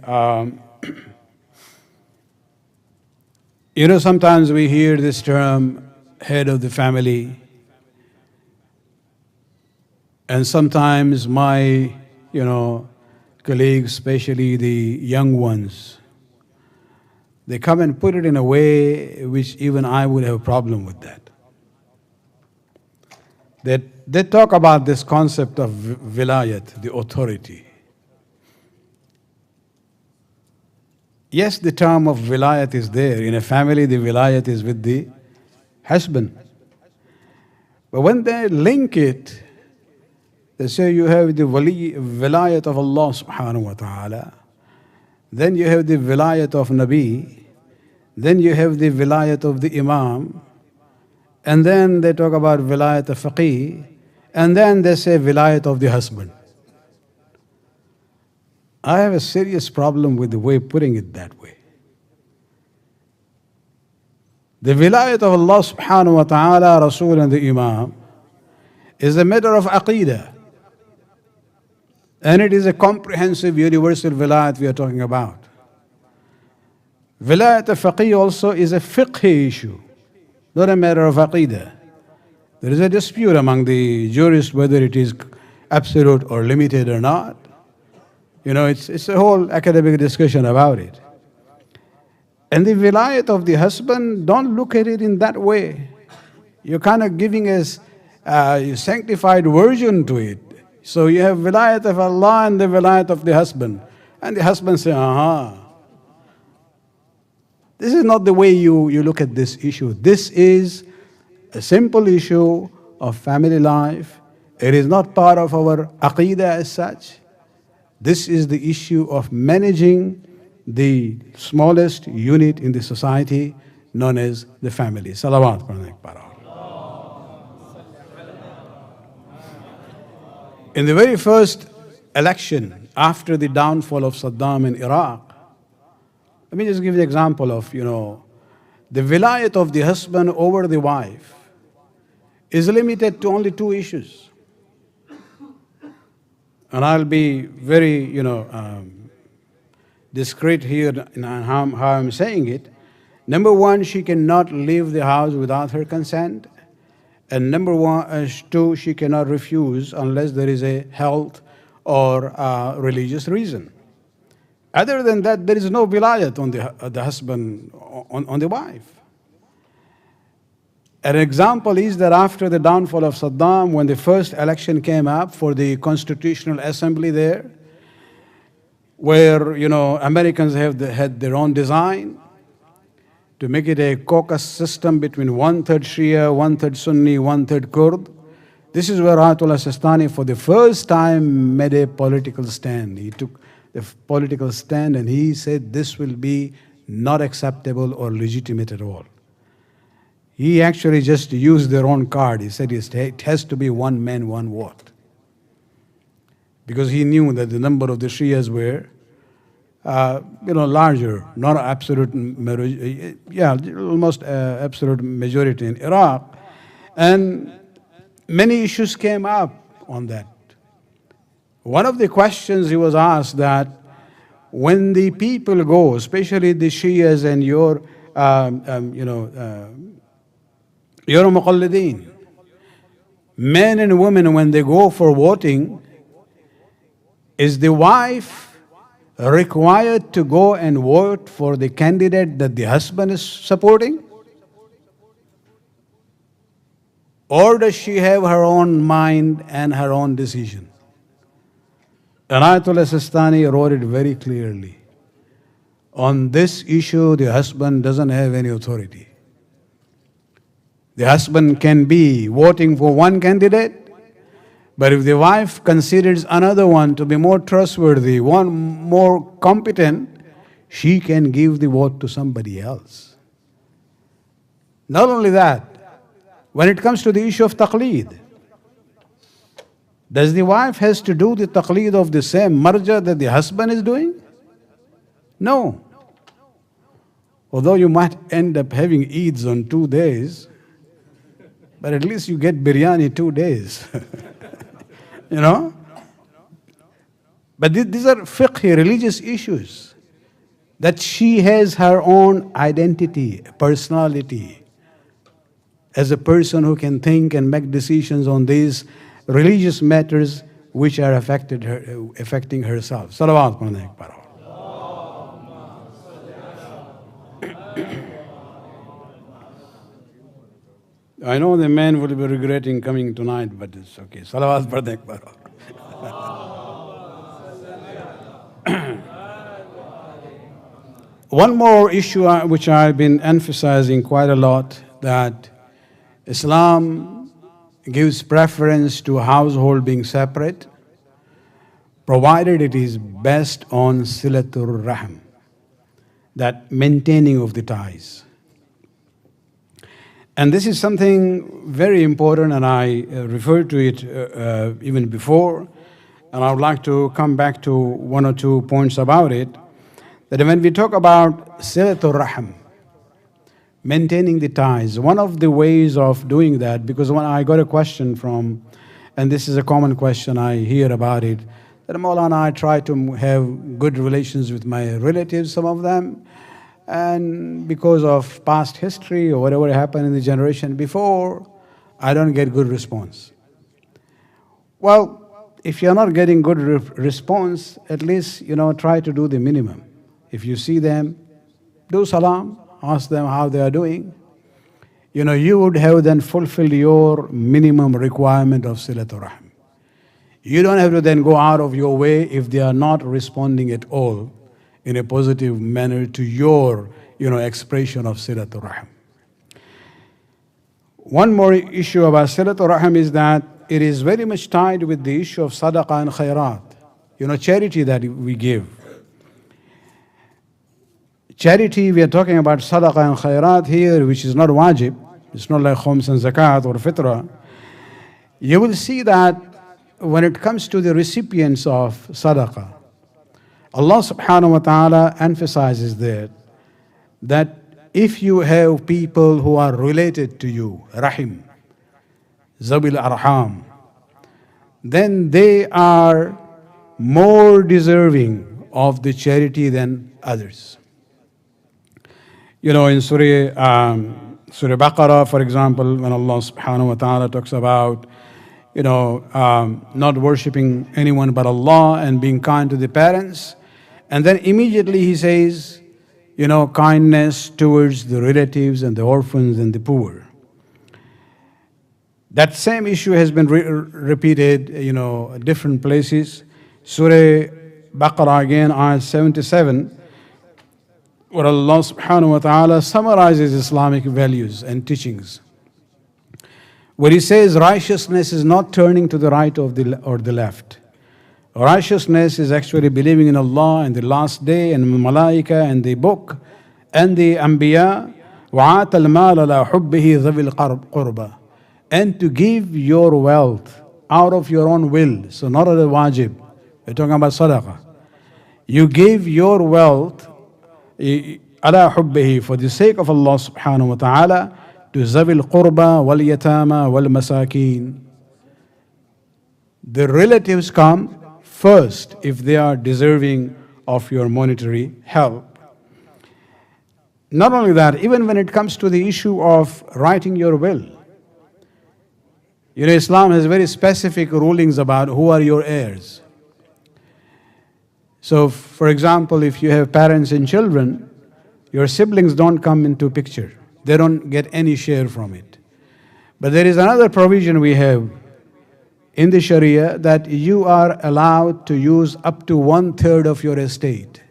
Sometimes we hear this term, head of the family, and sometimes my, colleagues, especially the young ones, they come and put it in a way which even I would have a problem with that. They talk about this concept of vilayat, the authority. Yes, the term of vilayat is there. In a family, the vilayat is with the husband. But when they link it, they say you have the vilayat of Allah subhanahu wa ta'ala, then you have the vilayat of Nabi, then you have the vilayat of the Imam, and then they talk about vilayat of faqih, and then they say vilayat of the husband. I have a serious problem with the way putting it that way. The vilayat of Allah subhanahu wa ta'ala, Rasul and the Imam is a matter of aqeedah. And it is a comprehensive universal vilayat we are talking about. Vilayat al-faqih also is a fiqh issue, not a matter of aqeedah. There is a dispute among the jurists whether it is absolute or limited or not. You know, it's a whole academic discussion about it. And the vilayat of the husband, don't look at it in that way. You're kind of giving us a sanctified version to it. So you have vilayat of Allah and the vilayat of the husband. And the husband says, aha. This is not the way you look at this issue. This is a simple issue of family life. It is not part of our aqeedah as such. This is the issue of managing the smallest unit in the society known as the family. Salawat. In the very first election after the downfall of Saddam in Iraq, let me just give you an example of, the vilayat of the husband over the wife is limited to only two issues. And I'll be very, discreet here in how I'm saying it. Number one, she cannot leave the house without her consent. And two, she cannot refuse unless there is a health or religious reason. Other than that, there is no vilayat on the husband, on the wife. An example is that after the downfall of Saddam, when the first election came up for the Constitutional Assembly there, where, Americans had their own design to make it a caucus system between 1/3 Shia, 1/3 Sunni, 1/3 Kurd. This is where Ayatollah Sistani for the first time made a political stand. He took the political stand and he said this will be not acceptable or legitimate at all. He actually just used their own card. He said it has to be one man, one vote. Because he knew that the number of the Shias were larger, not absolute majority, almost absolute majority in Iraq. And many issues came up on that. One of the questions he was asked that when the people go, especially the Shias and your muqallideen, men and women, when they go for voting, is the wife required to go and vote for the candidate that the husband is supporting? Or does she have her own mind and her own decision? And Ayatollah Sistani wrote it very clearly. On this issue, the husband doesn't have any authority. The husband can be voting for one candidate, but if the wife considers another one to be more trustworthy, one more competent, she can give the vote to somebody else. Not only that, when it comes to the issue of taqleed, does the wife has to do the taqleed of the same marja that the husband is doing? No. Although you might end up having Eids on 2 days, but at least you get biryani 2 days. But these are fiqh, religious issues. That she has her own identity, personality, as a person who can think and make decisions on these religious matters which are affecting herself. Salawat. I know the men will be regretting coming tonight, but it's okay. Salawat padne ek baar. One more issue which I've been emphasizing quite a lot, that Islam gives preference to household being separate, provided it is based on silatur rahim, that maintaining of the ties. And this is something very important, and I referred to it even before, and I would like to come back to one or two points about it. That when we talk about silatur rahim, maintaining the ties, one of the ways of doing that, because when I got a question from, and this is a common question, I hear about it, that Maulana, I try to have good relations with my relatives, some of them, and because of past history or whatever happened in the generation before, I don't get good response. Well, if you're not getting good response, at least, try to do the minimum. If you see them, do salam, ask them how they are doing. You would have then fulfilled your minimum requirement of silatur rahim. You don't have to then go out of your way if they are not responding at all in a positive manner to your, expression of silatur rahim. One more issue about silatur rahim is that it is very much tied with the issue of sadaqah and khairat, charity that we give. Charity, we are talking about sadaqah and khairat here, which is not wajib. It's not like khums and zakat or fitra. You will see that when it comes to the recipients of sadaqah, Allah subhanahu wa ta'ala emphasizes that if you have people who are related to you, rahim, zabil arham, then they are more deserving of the charity than others. In Surah Baqarah, for example, when Allah subhanahu wa ta'ala talks about, not worshipping anyone but Allah and being kind to the parents, and then immediately He says, kindness towards the relatives and the orphans and the poor. That same issue has been repeated, different places. Surah Baqarah again, ayat 77, where Allah subhanahu wa ta'ala summarizes Islamic values and teachings, where He says righteousness is not turning to the right or the left. Righteousness is actually believing in Allah and the last day and Malaika and the book and the Anbiya, وَعَاتَ الْمَالَ عَلَى حُبِّهِ ذَوِي الْقُرْبَى, and to give your wealth out of your own will, so not as a wajib. We're talking about sadaqah. You give your wealth ala hubbihi, for the sake of Allah subhanahu wa ta'ala, to zawil qurba wal yatama wal masakin. The relatives come first if they are deserving of your monetary help. Not only that, even when it comes to the issue of writing your will, Islam has very specific rulings about who are your heirs. So, for example, if you have parents and children, your siblings don't come into picture. They don't get any share from it. But there is another provision we have in the Sharia, that you are allowed to use up to 1/3 of your estate.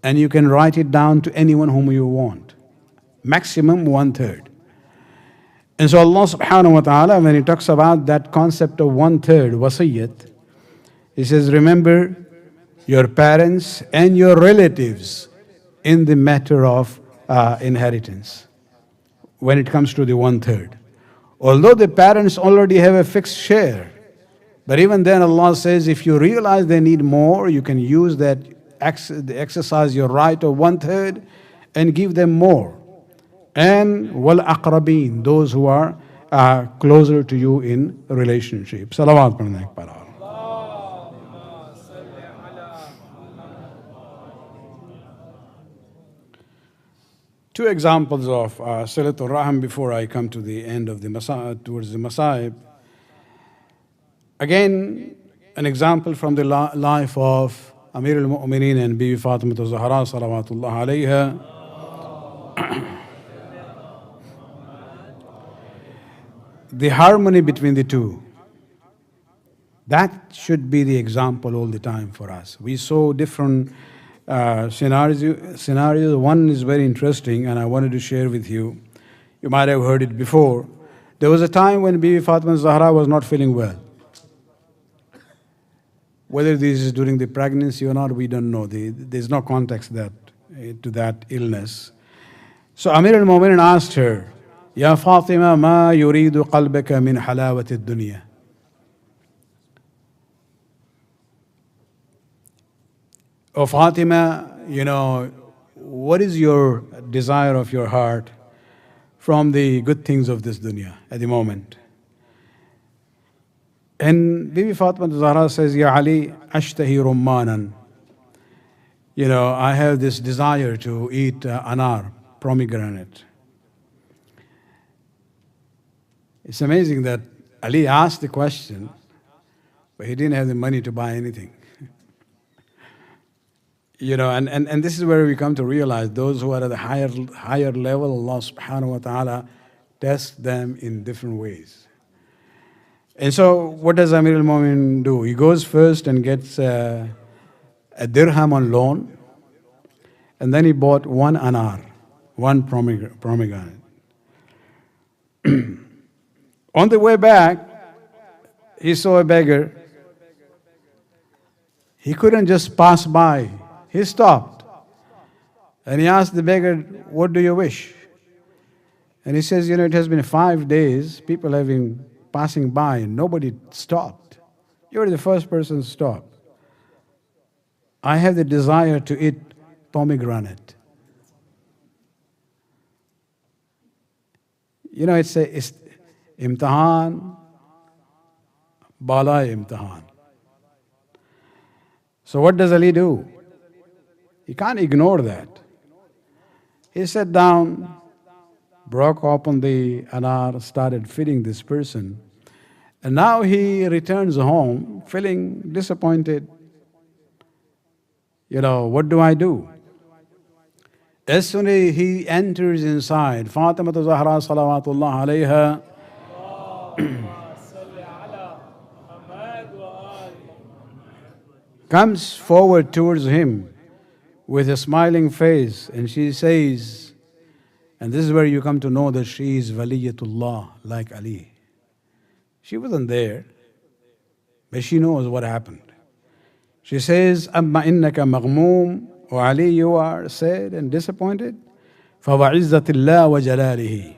And you can write it down to anyone whom you want. Maximum 1/3. And so Allah subhanahu wa ta'ala, when He talks about that concept of 1/3 wasiyyat, He says, remember your parents and your relatives in the matter of inheritance, when it comes to the 1/3. Although the parents already have a fixed share, but even then Allah says, if you realize they need more, you can use that, exercise your right of 1/3 and give them more. And wal aqrabin, those who are closer to you in relationship. Salawat padne para. Two examples of silatul rahim before I come to the end of the towards the Masaib. Again, an example from the life of Amir al-Mu'mineen and Bibi Fatima al-Zahra salawatullah alayha. the harmony between the two. That should be the example all the time for us. We saw different scenarios. One is very interesting, and I wanted to share with you. You might have heard it before. There was a time when Bibi Fatima Zahra was not feeling well. Whether this is during the pregnancy or not, we don't know. There's no context to that illness. So Amir al-Mu'minin asked her, Ya Fatima, ma yuridu qalbaka min halawati ad-dunya. Oh Fatima, what is your desire of your heart from the good things of this dunya at the moment? And Bibi Fatima Zahra says, Ya Ali, ashtahi rummanan. I have this desire to eat anar, pomegranate. It's amazing that Ali asked the question, but he didn't have the money to buy anything. And this is where we come to realize those who are at the higher level, Allah subhanahu wa ta'ala tests them in different ways. And so what does Amir al-Mu'minin do? He goes first and gets a dirham on loan, and then he bought one anar, one pomegranate. On the way back, he saw a beggar. He couldn't just pass by. He stopped. And he asked the beggar, what do you wish? And he says, it has been 5 days. People have been passing by and nobody stopped. You're the first person to stop. I have the desire to eat pomegranate. It's imtihan, balai imtihan. So what does Ali do? He can't ignore that. He sat down, broke open the anar, started feeding this person. And now he returns home feeling disappointed. What do I do? As soon as he enters inside, Fatima Zahra salawatullah alayha comes forward towards him with a smiling face, and she says, and this is where you come to know that she is waliyatullah like Ali. She wasn't there, but she knows what happened. She says, Amma innaka maghmoom, O Ali, you are sad and disappointed. فَوَعِزَّةِ اللَّهِ وَجَلَالِهِ.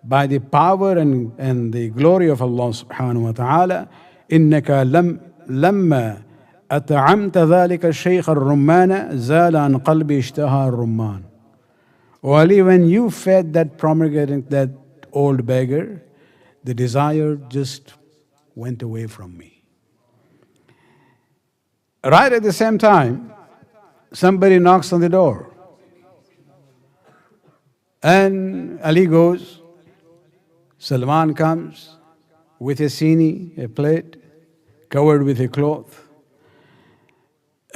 By the power and the glory of Allah subhanahu wa ta'ala, إِنَّكَ لَمَّا أطعمت ذلك الشيخ الرمان زال عن قلبي اشتهى الرمان. O Ali, when you fed that pomegranate, that old beggar, the desire just went away from me. Right at the same time, somebody knocks on the door. And Ali goes, Salman comes with a sini, a plate, covered with a cloth.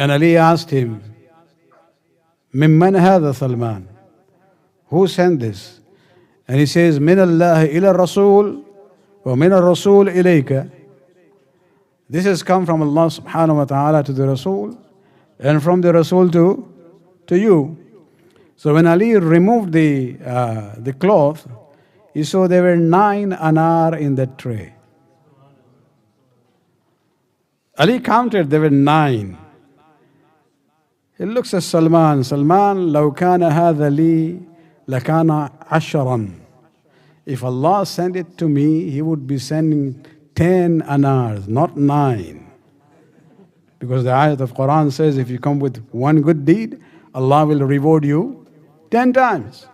And Ali asked him, Mimman hadha Salman? Who sent this? And he says, Min Allah ila Rasul, wa min al-Rasul ilayka. This has come from Allah subhanahu wa ta'ala to the Rasul, and from the Rasul to you. So when Ali removed the cloth, he saw there were 9 anar in that tray. Ali counted, there were 9. He looks at Salman. Salman, لو كان هذا لي لكان عشرا. If Allah sent it to me, He would be sending 10 anars, not 9. Because the ayat of Quran says, if you come with one good deed, Allah will reward you 10 times.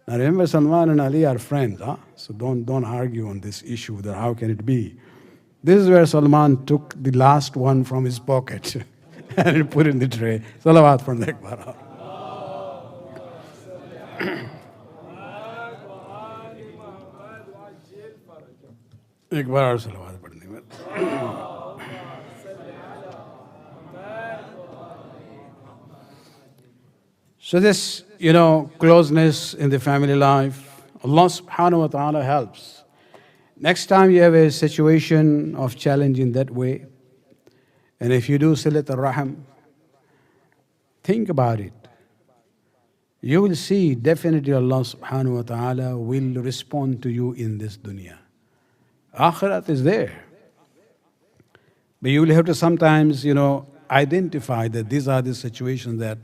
Now remember, Salman and Ali are friends, so don't argue on this issue that how can it be. This is where Salman took the last one from his pocket and put it in the tray. Salawat from the Akbar. Akbar salawat padne mein. So this, closeness in the family life, Allah subhanahu wa ta'ala helps. Next time you have a situation of challenge in that way, and if you do silat al-rahim, think about it. You will see definitely Allah subhanahu wa ta'ala will respond to you in this dunya. Akhirat is there. But you will have to sometimes, identify that these are the situations that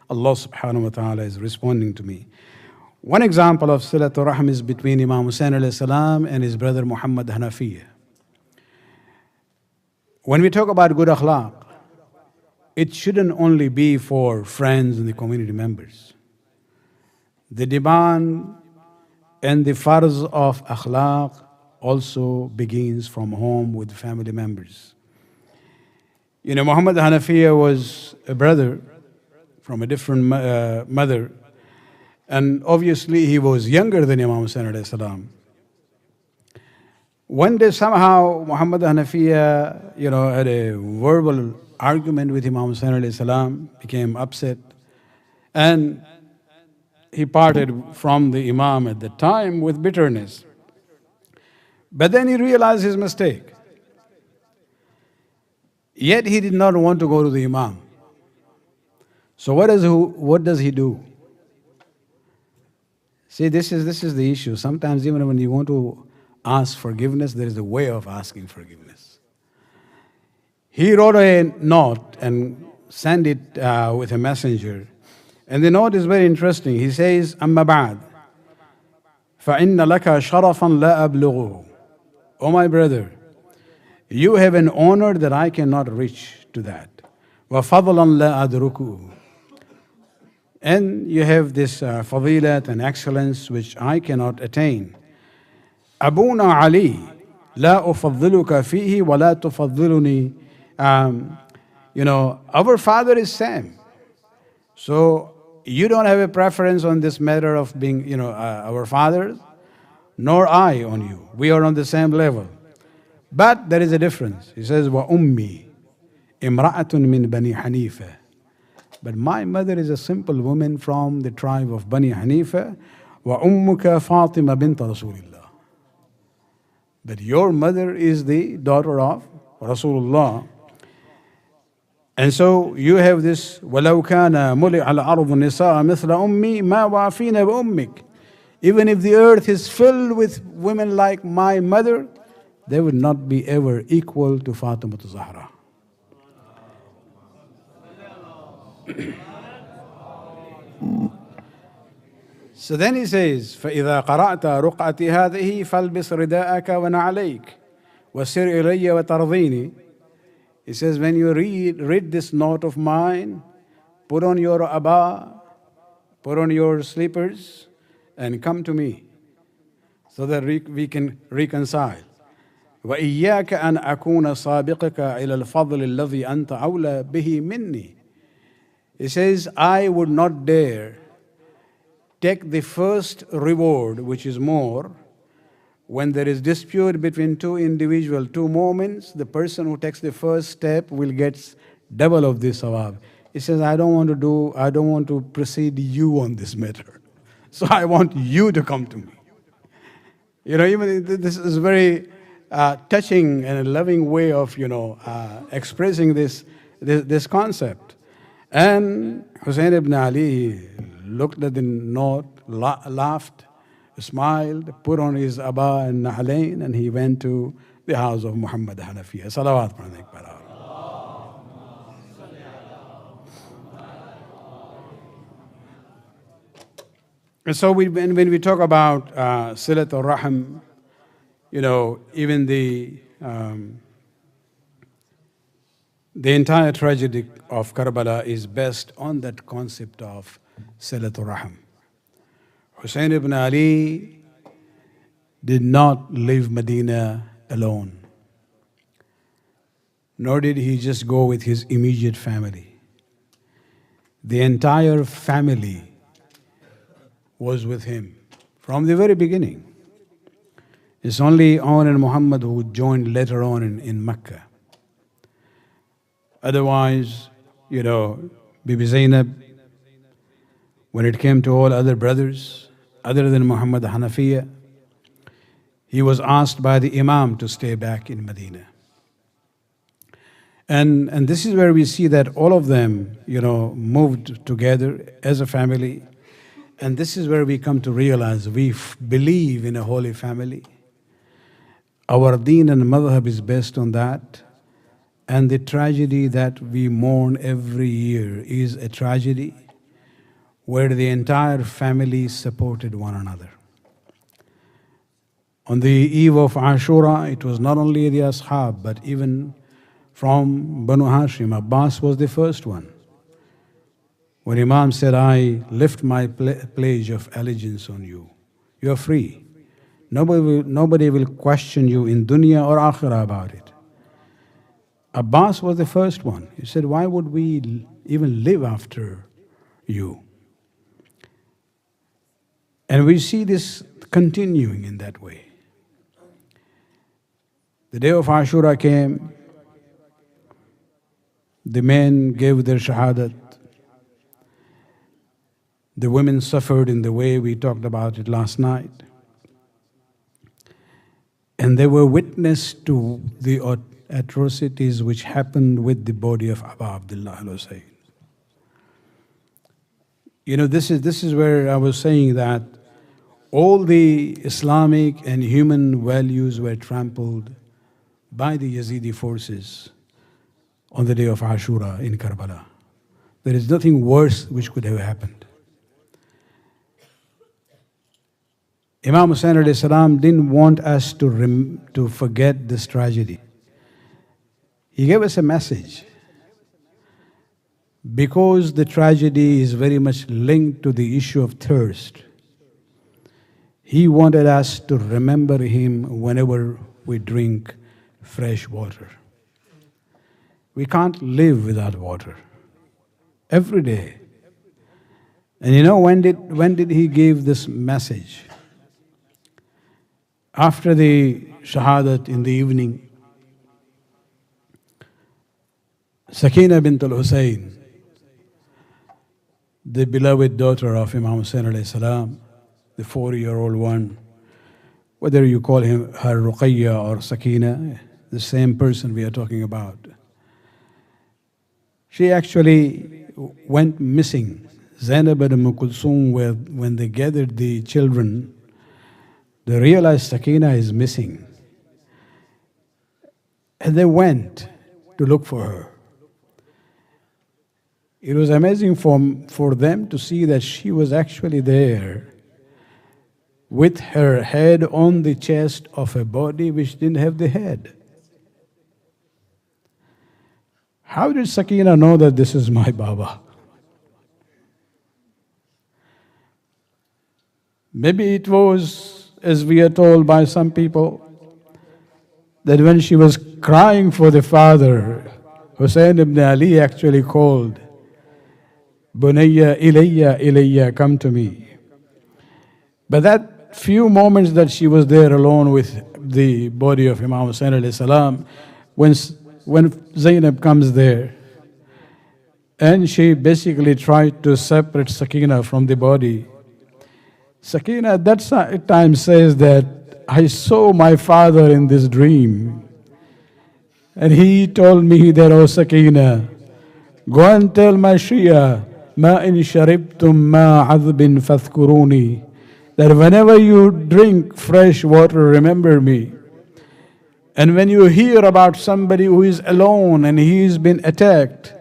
Allah subhanahu wa ta'ala is responding to me. One example of Silatul Rahim is between Imam Hasan alayhi salam and his brother Muhammad Hanafiya. When we talk about good akhlaq, it shouldn't only be for friends and the community members. The demand and the farz of akhlaq also begins from home with family members. Muhammad Hanafiya was a brother from a different mother, and obviously he was younger than Imam Hasan alayhi salam. One day somehow Muhammad Hanafiya, had a verbal argument with Imam Hasan alayhi salam, became upset, and he parted from the Imam at the time with bitterness. But then he realized his mistake. Yet he did not want to go to the Imam. So what does he do? See, this is the issue. Sometimes even when you want to ask forgiveness, there is a way of asking forgiveness. He wrote a note and sent it with a messenger. And the note is very interesting. He says, أَمَّا بَعْدْ فَإِنَّ لَكَ شَرَفًا لَا أَبْلُغُهُ. Oh my brother, you have an honor that I cannot reach to that. وَفَضْلًا لَا أَدْرُكُهُ. And you have this fadilat and excellence which I cannot attain. أبونا علي لا أفضلك فيه ولا تفضلني. Our father is Sam. So you don't have a preference on this matter of being, our father, nor I on you. We are on the same level. But there is a difference. He says, وَأُمِّي إِمْرَأَةٌ مِّن بَنِي حَنِيفَةٍ. But my mother is a simple woman from the tribe of Bani Hanifa. وَأُمُّكَ فَاطِمَةٌ بِنْتَ رَسُولِ اللَّهِ. But your mother is the daughter of Rasulullah. And so you have this, وَلَوْ كَانَ مُلِعَ الْأَرْضُ النِّسَاءَ مِثْلَ أُمِّي مَا وَافِينَ بِأُمِّكَ. Even if the earth is filled with women like my mother, they would not be ever equal to Fatima Zahra. So then he says, فَإِذَا قَرَأْتَ رُقْعَتِ هَذِهِ فَالْبِسْ رِدَاءَكَ وَنَعْلَيْكَ وَسِرْ إِلَيَّ وَتَرْضِينِ. He says, when you read this note of mine, put on your abba, put on your slippers, and come to me, so that we can reconcile. وَإِيَّاكَ أَنْ أَكُونَ صَابِقَكَ إِلَى الْفَضْلِ الَّذِي أَنْتَ أَوْلَى بِهِ مِنِّي. He says, I would not dare take the first reward, which is more. When there is dispute between two individuals, two moments, the person who takes the first step will get double of this sawab. He says, I don't want to precede you on this matter. So I want you to come to me. Even this is very touching and a loving way of, expressing this concept. And Hussein ibn Ali looked at the note, laughed, smiled, put on his abba and na'alain, and he went to the house of Muhammad Hanafiya. Salawat. And so when we talk about Silat al-Rahim, even the entire tragedy of Karbala is based on that concept of Silat al-Rahim. Hussein ibn Ali did not leave Medina alone, nor did he just go with his immediate family. The entire family was with him from the very beginning. It's only Umar and Muhammad who joined later on in Mecca. Otherwise, Bibi Zainab, when it came to all other brothers, other than Muhammad Hanafiya, he was asked by the Imam to stay back in Medina. And this is where we see that all of them, moved together as a family. And this is where we come to realize we believe in a holy family. Our deen and madhab is based on that. And the tragedy that we mourn every year is a tragedy where the entire family supported one another. On the eve of Ashura, it was not only the Ashab, but even from Banu Hashim, Abbas was the first one. When Imam said, I lift my pledge of allegiance on you, you are free. Nobody will question you in dunya or akhirah about it. Abbas was the first one. He said, why would we even live after you? And we see this continuing in that way. The day of Ashura came, the men gave their shahadat. The women suffered in the way we talked about it last night. And they were witness to the atrocities which happened with the body of Abu Abdullah al-Hussein. This is where I was saying that all the Islamic and human values were trampled by the Yazidi forces on the day of Ashura in Karbala. There is nothing worse which could have happened. Imam Hussain alayhi salam didn't want us to forget this tragedy. He gave us a message. Because the tragedy is very much linked to the issue of thirst, he wanted us to remember him whenever we drink fresh water. We can't live without water. Every day. And when did he give this message? After the shahadat in the evening, Sakina bint al-Hussein, the beloved daughter of Imam Hussain alayhi salam, the 4-year-old one, whether you call her Ruqayya or Sakina, the same person we are talking about. She actually went missing. Zainab and Umm Kulthum, when they gathered the children, they realized Sakina is missing. And they went to look for her. It was amazing for them to see that she was actually there with her head on the chest of a body which didn't have the head. How did Sakina know that this is my Baba? Maybe it was, as we are told by some people, that when she was crying for the father, Hussain ibn Ali actually called, Bunayya ilayya ilayya, come to me. But that few moments that she was there alone with the body of Imam Hussain alayhi salam, when Zainab comes there, and she basically tried to separate Sakina from the body, Sakina at that time says that, I saw my father in this dream. And he told me that, oh Sakina, go and tell my Shia, ma in sharibtum ma adbin fathkuruni, that whenever you drink fresh water, remember me. And when you hear about somebody who is alone and he's been attacked,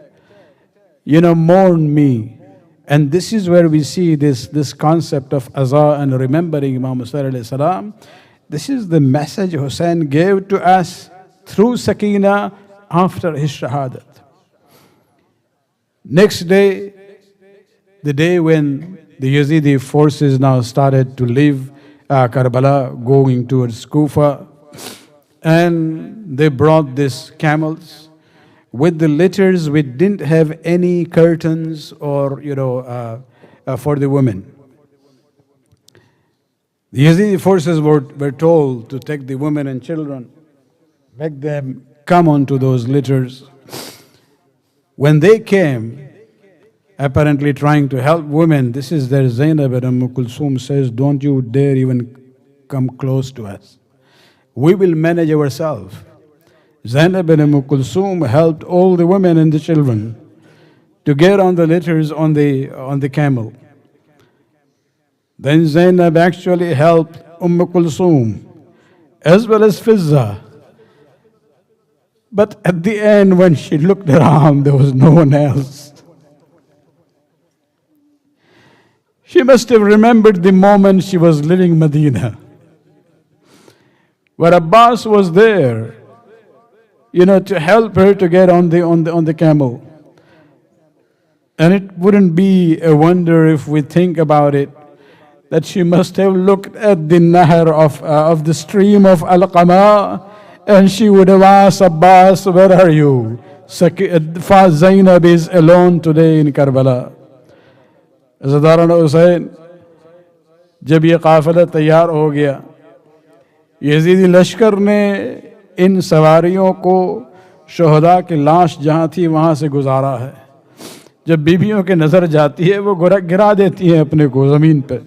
mourn me. And this is where we see this concept of aza and remembering Imam Hussain alayhi salam. This is the message Hussain gave to us through Sakina after his shahadat. Next day, the day when the Yazidi forces now started to leave Karbala, going towards Kufa, and they brought these camels with the litters which didn't have any curtains or, for the women. The Yazidi forces were told to take the women and children, make them come onto those litters. When they came, apparently trying to help women, this is their Zainab and Umm Kulthum says, don't you dare even come close to us. We will manage ourselves. Zainab and Umm Kulsum helped all the women and the children to get on the litters on the camel. Then Zainab actually helped Kulsum as well as Fizza. But at the end, when she looked around, there was no one else. She must have remembered the moment she was leaving Medina, where Abbas was there, to help her to get on the camel. And it wouldn't be a wonder if we think about it, that she must have looked at the nahar of the stream of Al-Qama, and she would have asked Abbas, where are you? Zainab is alone today in Karbala. عزاداران حسین جب یہ قافلہ تیار ہو گیا، یزیدی لشکر نے ان سواریوں کو شہداء کی لاش جہاں تھی وہاں سے گزارا ہے. جب بیویوں کی نظر جاتی ہے وہ گرا دیتی ہیں اپنے کو زمین پہ.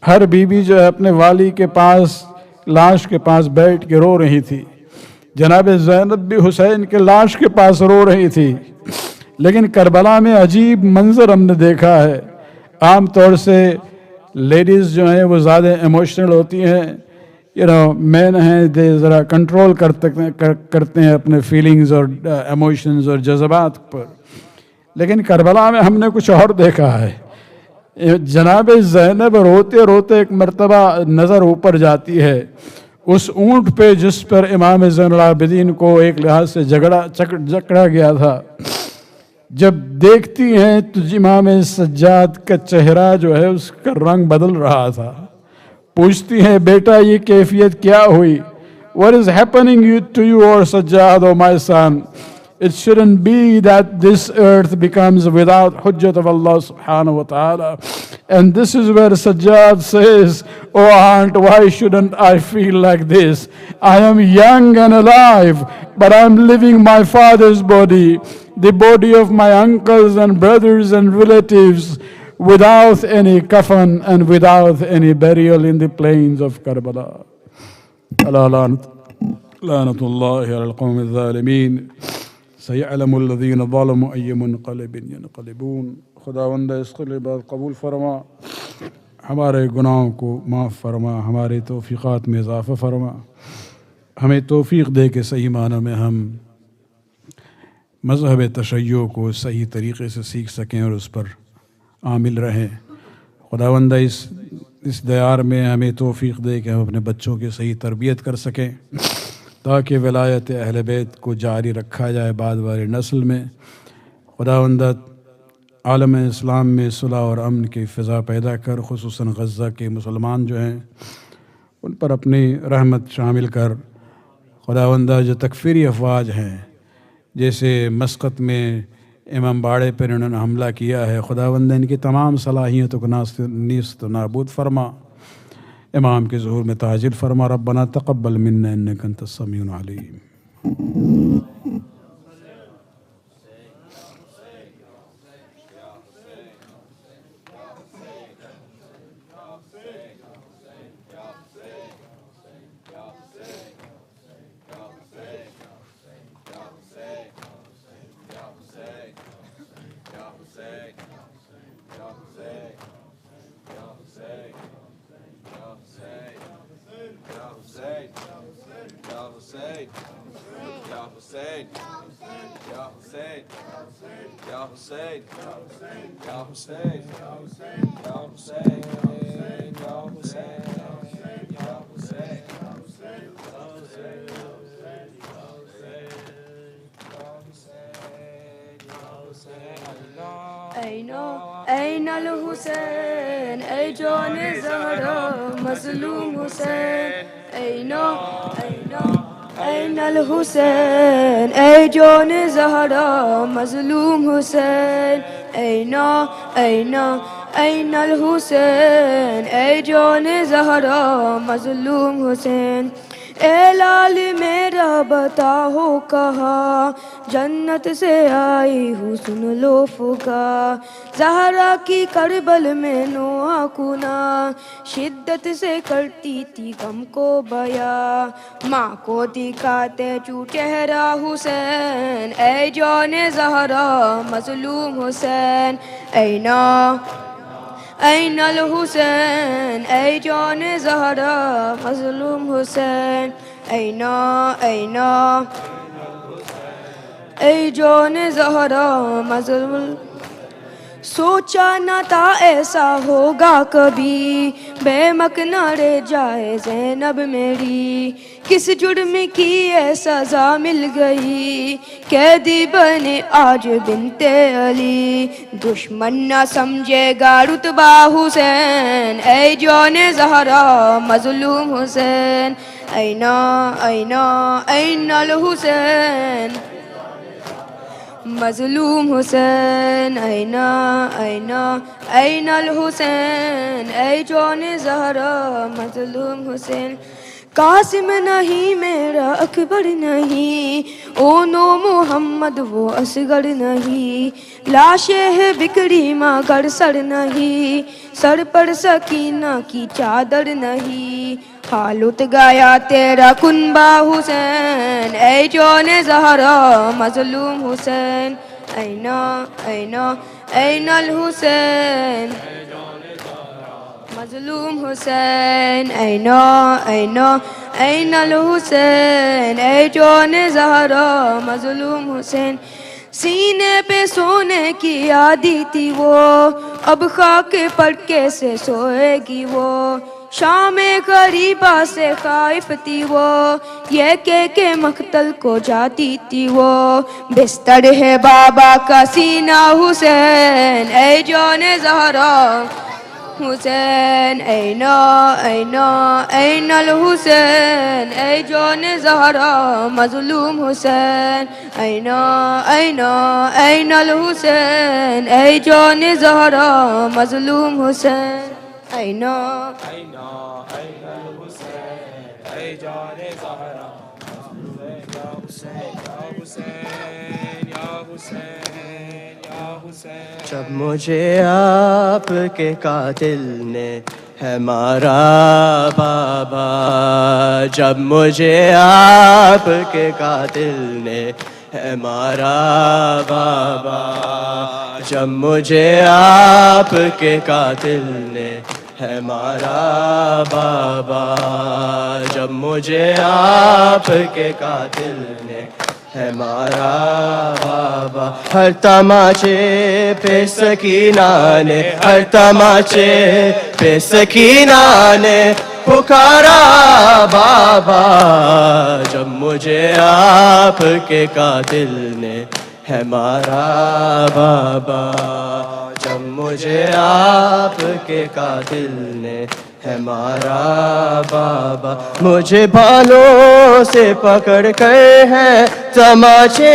ہر بیوی جو ہے اپنے والی کے پاس لاش کے پاس بیٹھ کے رو رہی تھی. جناب زینب بھی حسین کے لاش کے پاس رو رہی تھی. لیکن کربلا میں عجیب منظر ہم نے دیکھا ہے. عام طور سے لیڈیز جو ہیں وہ زیادہ ایموشنل ہوتی ہیں، مین ہیں دے ذرا کنٹرول کرتے ہیں اپنے فیلنگز اور ایموشنز اور جذبات پر. لیکن کربلا میں ہم نے کچھ اور دیکھا ہے. جناب زینب روتے روتے ایک مرتبہ نظر اوپر جاتی ہے اس اونٹ پہ جس پر امام زین العابدین کو ایک لحاظ سے جکڑا گیا تھا. جب دیکھتی ہیں تو امام سجاد کا چہرہ جو ہے اس کا رنگ بدل رہا تھا. پوچھتی ہیں بیٹا یہ کیفیت کیا ہوئی؟ What is happening to you, or Sajjad, or my son? It shouldn't be that this earth becomes without hujjat of Allah subhanahu wa ta'ala. And this is where Sajjad says, oh aunt, why shouldn't I feel like this? I am young and alive, but I'm living my father's body, the body of my uncles and brothers and relatives, without any kafan and without any burial in the plains of Karbala. Lanatullahi ala al-qawmi al-zalimin. سَيَعْلَمُ الَّذِينَ ظَلَمُوا أَيَّ مُنْقَلِبٍ يَنْقَلِبُونَ. خداوند اس قلب قبول فرما، ہمارے گناہوں کو معاف فرما، ہمارے توفیقات میں اضافہ فرما، ہمیں توفیق دے کہ صحیح معنی میں ہم مذہب تشیع کو صحیح طریقے سے سیکھ سکیں اور اس پر عامل رہیں. خداوند اس دیار میں ہمیں توفیق دے کہ ہم اپنے بچوں کی صحیح تربیت کر سکیں تاکہ ولایت اہل بیت کو جاری رکھا جائے بعد والی نسل میں. خداوند عالم اسلام میں صلح اور امن کی فضا پیدا کر، خصوصاً غزہ کے مسلمان جو ہیں ان پر اپنی رحمت شامل کر. خداوند جو تکفیری افواج ہیں جیسے مسقط میں امام باڑے پر انہوں نے حملہ کیا ہے، خداوند ان کی تمام صلاحیتوں کو نیست و نابود فرما، امام کے ظہور میں تاجر فرما. ربنا تقبل منا انک انت السمیع العلیم. أين الحسين أي جون زهرا مظلوم حسين أين الحسين أي جون زهرا مظلوم حسين أين الحسين أي جون زهرا مظلوم حسين. اے لال میرا بتاؤ کہاں جنت سے آئی ہوں سن لو فقا زہرا کی کربل میں نوحہ کنا شدت سے کرتی تھی غم کو بیاں ماں کو دکھاتے چہرہ حسین اے جان زہرا مظلوم حسین این الحسین اے جان زہرا مظلوم حسین اینا اے جان زہرا مظلوم سوچا نہ تھا ایسا ہوگا کبھی بے مک نہ رہ جائے زینب میری کس جرم کی ہے سزا مل گئی قیدی بنے آج بنت علی دشمن نہ سمجھے گا رتبہ حسین اے جان زہرا مظلوم حسین این الحسین مظلوم حسین این الحسین اے جان زہرا مظلوم حسین قاسم نہیں میرا اکبر نہیں اونو محمد وہ اصغر نہیں لاشیں ہے بکری مگر سر نہیں سر پر سکینہ کی چادر نہیں حالت گیا تیرا کنبہ حسین اے جان زہرا مظلوم حسین این الحسین مظلوم حسین این الحسین اے جان زہرا مظلوم حسین سینے پہ سونے کی عادی تھی وہ اب خاک پر کیسے سوئے گی وہ شام غریبہ سے خائف تھی وہ یہ کہ مقتل کو جاتی تھی وہ بستر ہے بابا کا سینہ حسین اے جان زہرا حسین این الحسین اے جان زہرا مظلوم حسین این الحسین اے جان زہرا مظلوم حسین جب مجھے آپ کے قاتل نے ہے مارا بابا جب مجھے آپ کے قاتل نے ہے مارا بابا جب مجھے آپ کے قاتل نے ہے مارا بابا جب مجھے آپ کے قاتل نے ہے مارا بابا ہر تماچے پہ سکینہ نے ہر تماچے پہ سکینہ نے پکارا بابا جب مجھے آپ کے قاتل نے ہے مارا بابا جب مجھے آپ کے قاتل نے ہے مارا بابا مجھے بالوں سے پکڑ کر ہے تماچے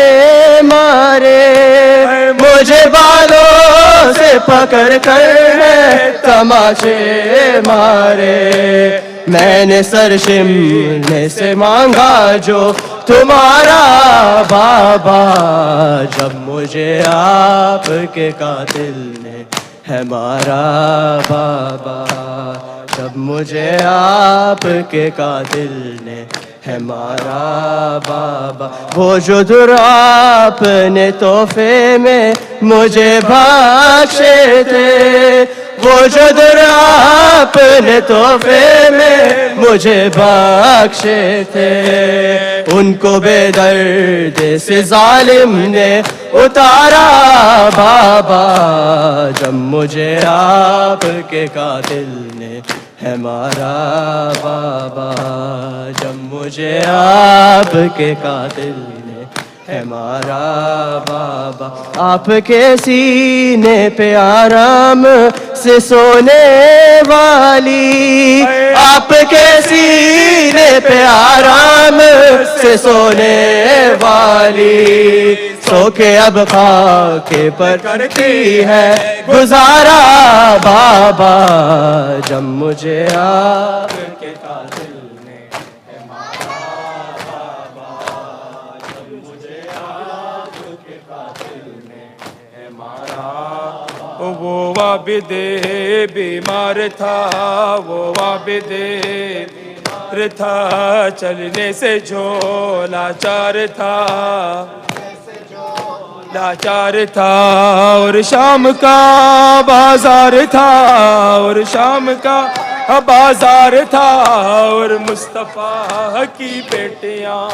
مارے مجھے بالوں سے پکڑ کر ہے تماچے مارے میں نے سر شمنے سے مانگا جو تمہارا بابا جب مجھے آپ کے قاتل نے ہے مارا بابا جب مجھے آپ کے قاتل نے ہے مارا بابا وہ جو در آپ نے تحفے میں مجھے بخشے تھے وہ جو در آپ نے تحفے میں مجھے بخشے تھے ان کو بے درد سے ظالم نے اتارا بابا جب مجھے آپ کے قاتل نے ہے مارا بابا جب مجھے آپ کے قاتل نے ہے مارا بابا آپ کے سینے پہ آرام سے سونے والی آپ کے سینے پہ آرام سے سونے والی سو کے اب خاک پر کرتی ہے گزارا بابا جب مجھے آپ کے قاتل نے ہے مارا عابد بیمار تھا، وہ عابد بیمار تھا، چلنے سے جھولا چار تھا، لاچار تھا، اور شام کا بازار تھا، اور شام کا بازار تھا، اور مصطفیٰ کی بیٹیاں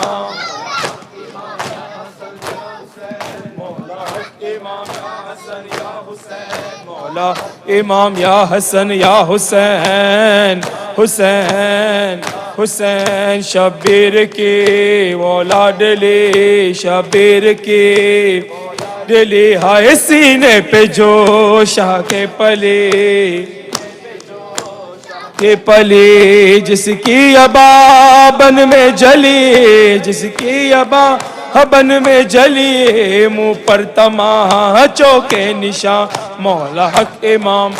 مولا امام یا حسن یا حسین، حسین حسین شبیر کی وہ لاڈلی، شبیر کی دلی، ہائے سینے پہ جو شاہ کے پلی کے پلی، جس کی ابا بن میں جلی، جس کی ابا بن میں جلی، منہ پر تماچوں کے نشان، مولا حق امام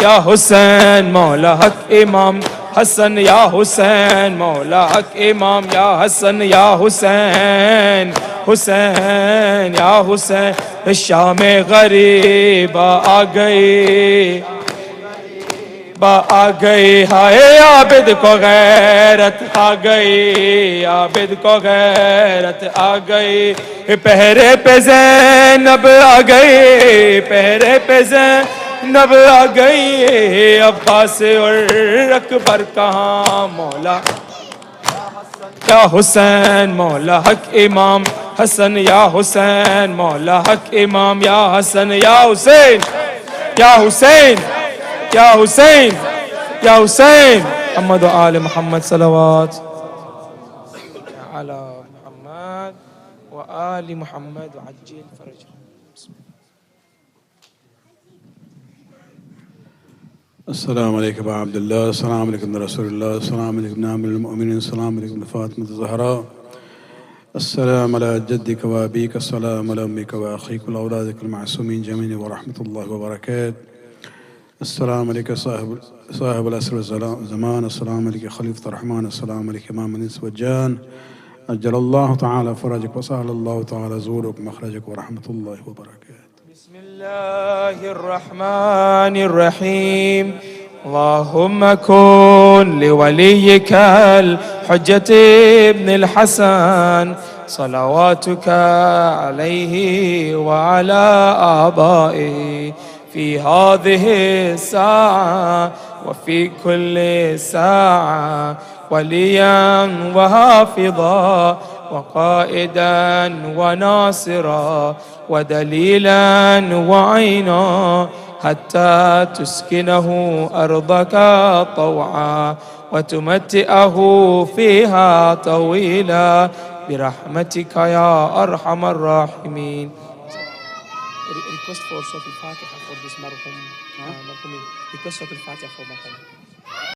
یا حسین، مولا حق امام حسن یا حسین، مولا حق امام یا حسن یا حسین، حسین یا حسین، شام غریب آ گئی، آ گئی، ہائے عابد کو غیرت آ گئی، عابد کو غیرت آ گئی، پہرے پہ زینب آ گئی، پہرے پہ زینب آ گئی، عباس اور اکبر کہاں، مولا یا حسین، مولا حق امام حسن یا حسین، مولا حق امام یا حسن یا حسین، یا حسین یا حسین یا حسین، محمد و آل محمد صلوات علی محمد و آل محمد وعجل فرجهم. السلام علیکم ابا عبداللہ، السلام علیکم رسول اللہ، السلام علیکم امیر المؤمنین، السلام علیکم فاطمہ الزہراء، السلام علی جدک و ابیک، السلام علی امک و اخیک واولادک المعصومین جميعا ورحمۃ اللہ وبرکاتہ. السلام علیکم صاحب العصر والزمان، السلام علیکم خلیفۃ الرحمن، السلام علیکم امام الانس والجان، اجل اللہ تعالی فرجک وسهل اللہ تعالی زورک مخرجک ورحمۃ اللہ وبرکاتہ. بسم الله الرحمن الرحيم. اللهم كن لوليك الحجة ابن الحسن صلواتك عليه وعلى آبائه في هذه الساعة وفي كل ساعة وليا وحافظا وقائدا وناصرا ودليلا وعينا حتى تسكنه أرضك طوعا وتمتئه فيها طويلا برحمتك يا أرحم الراحمين. Request for Surah Al-Fatiha for this marhum. Request Surah Al-Fatiha for marhum.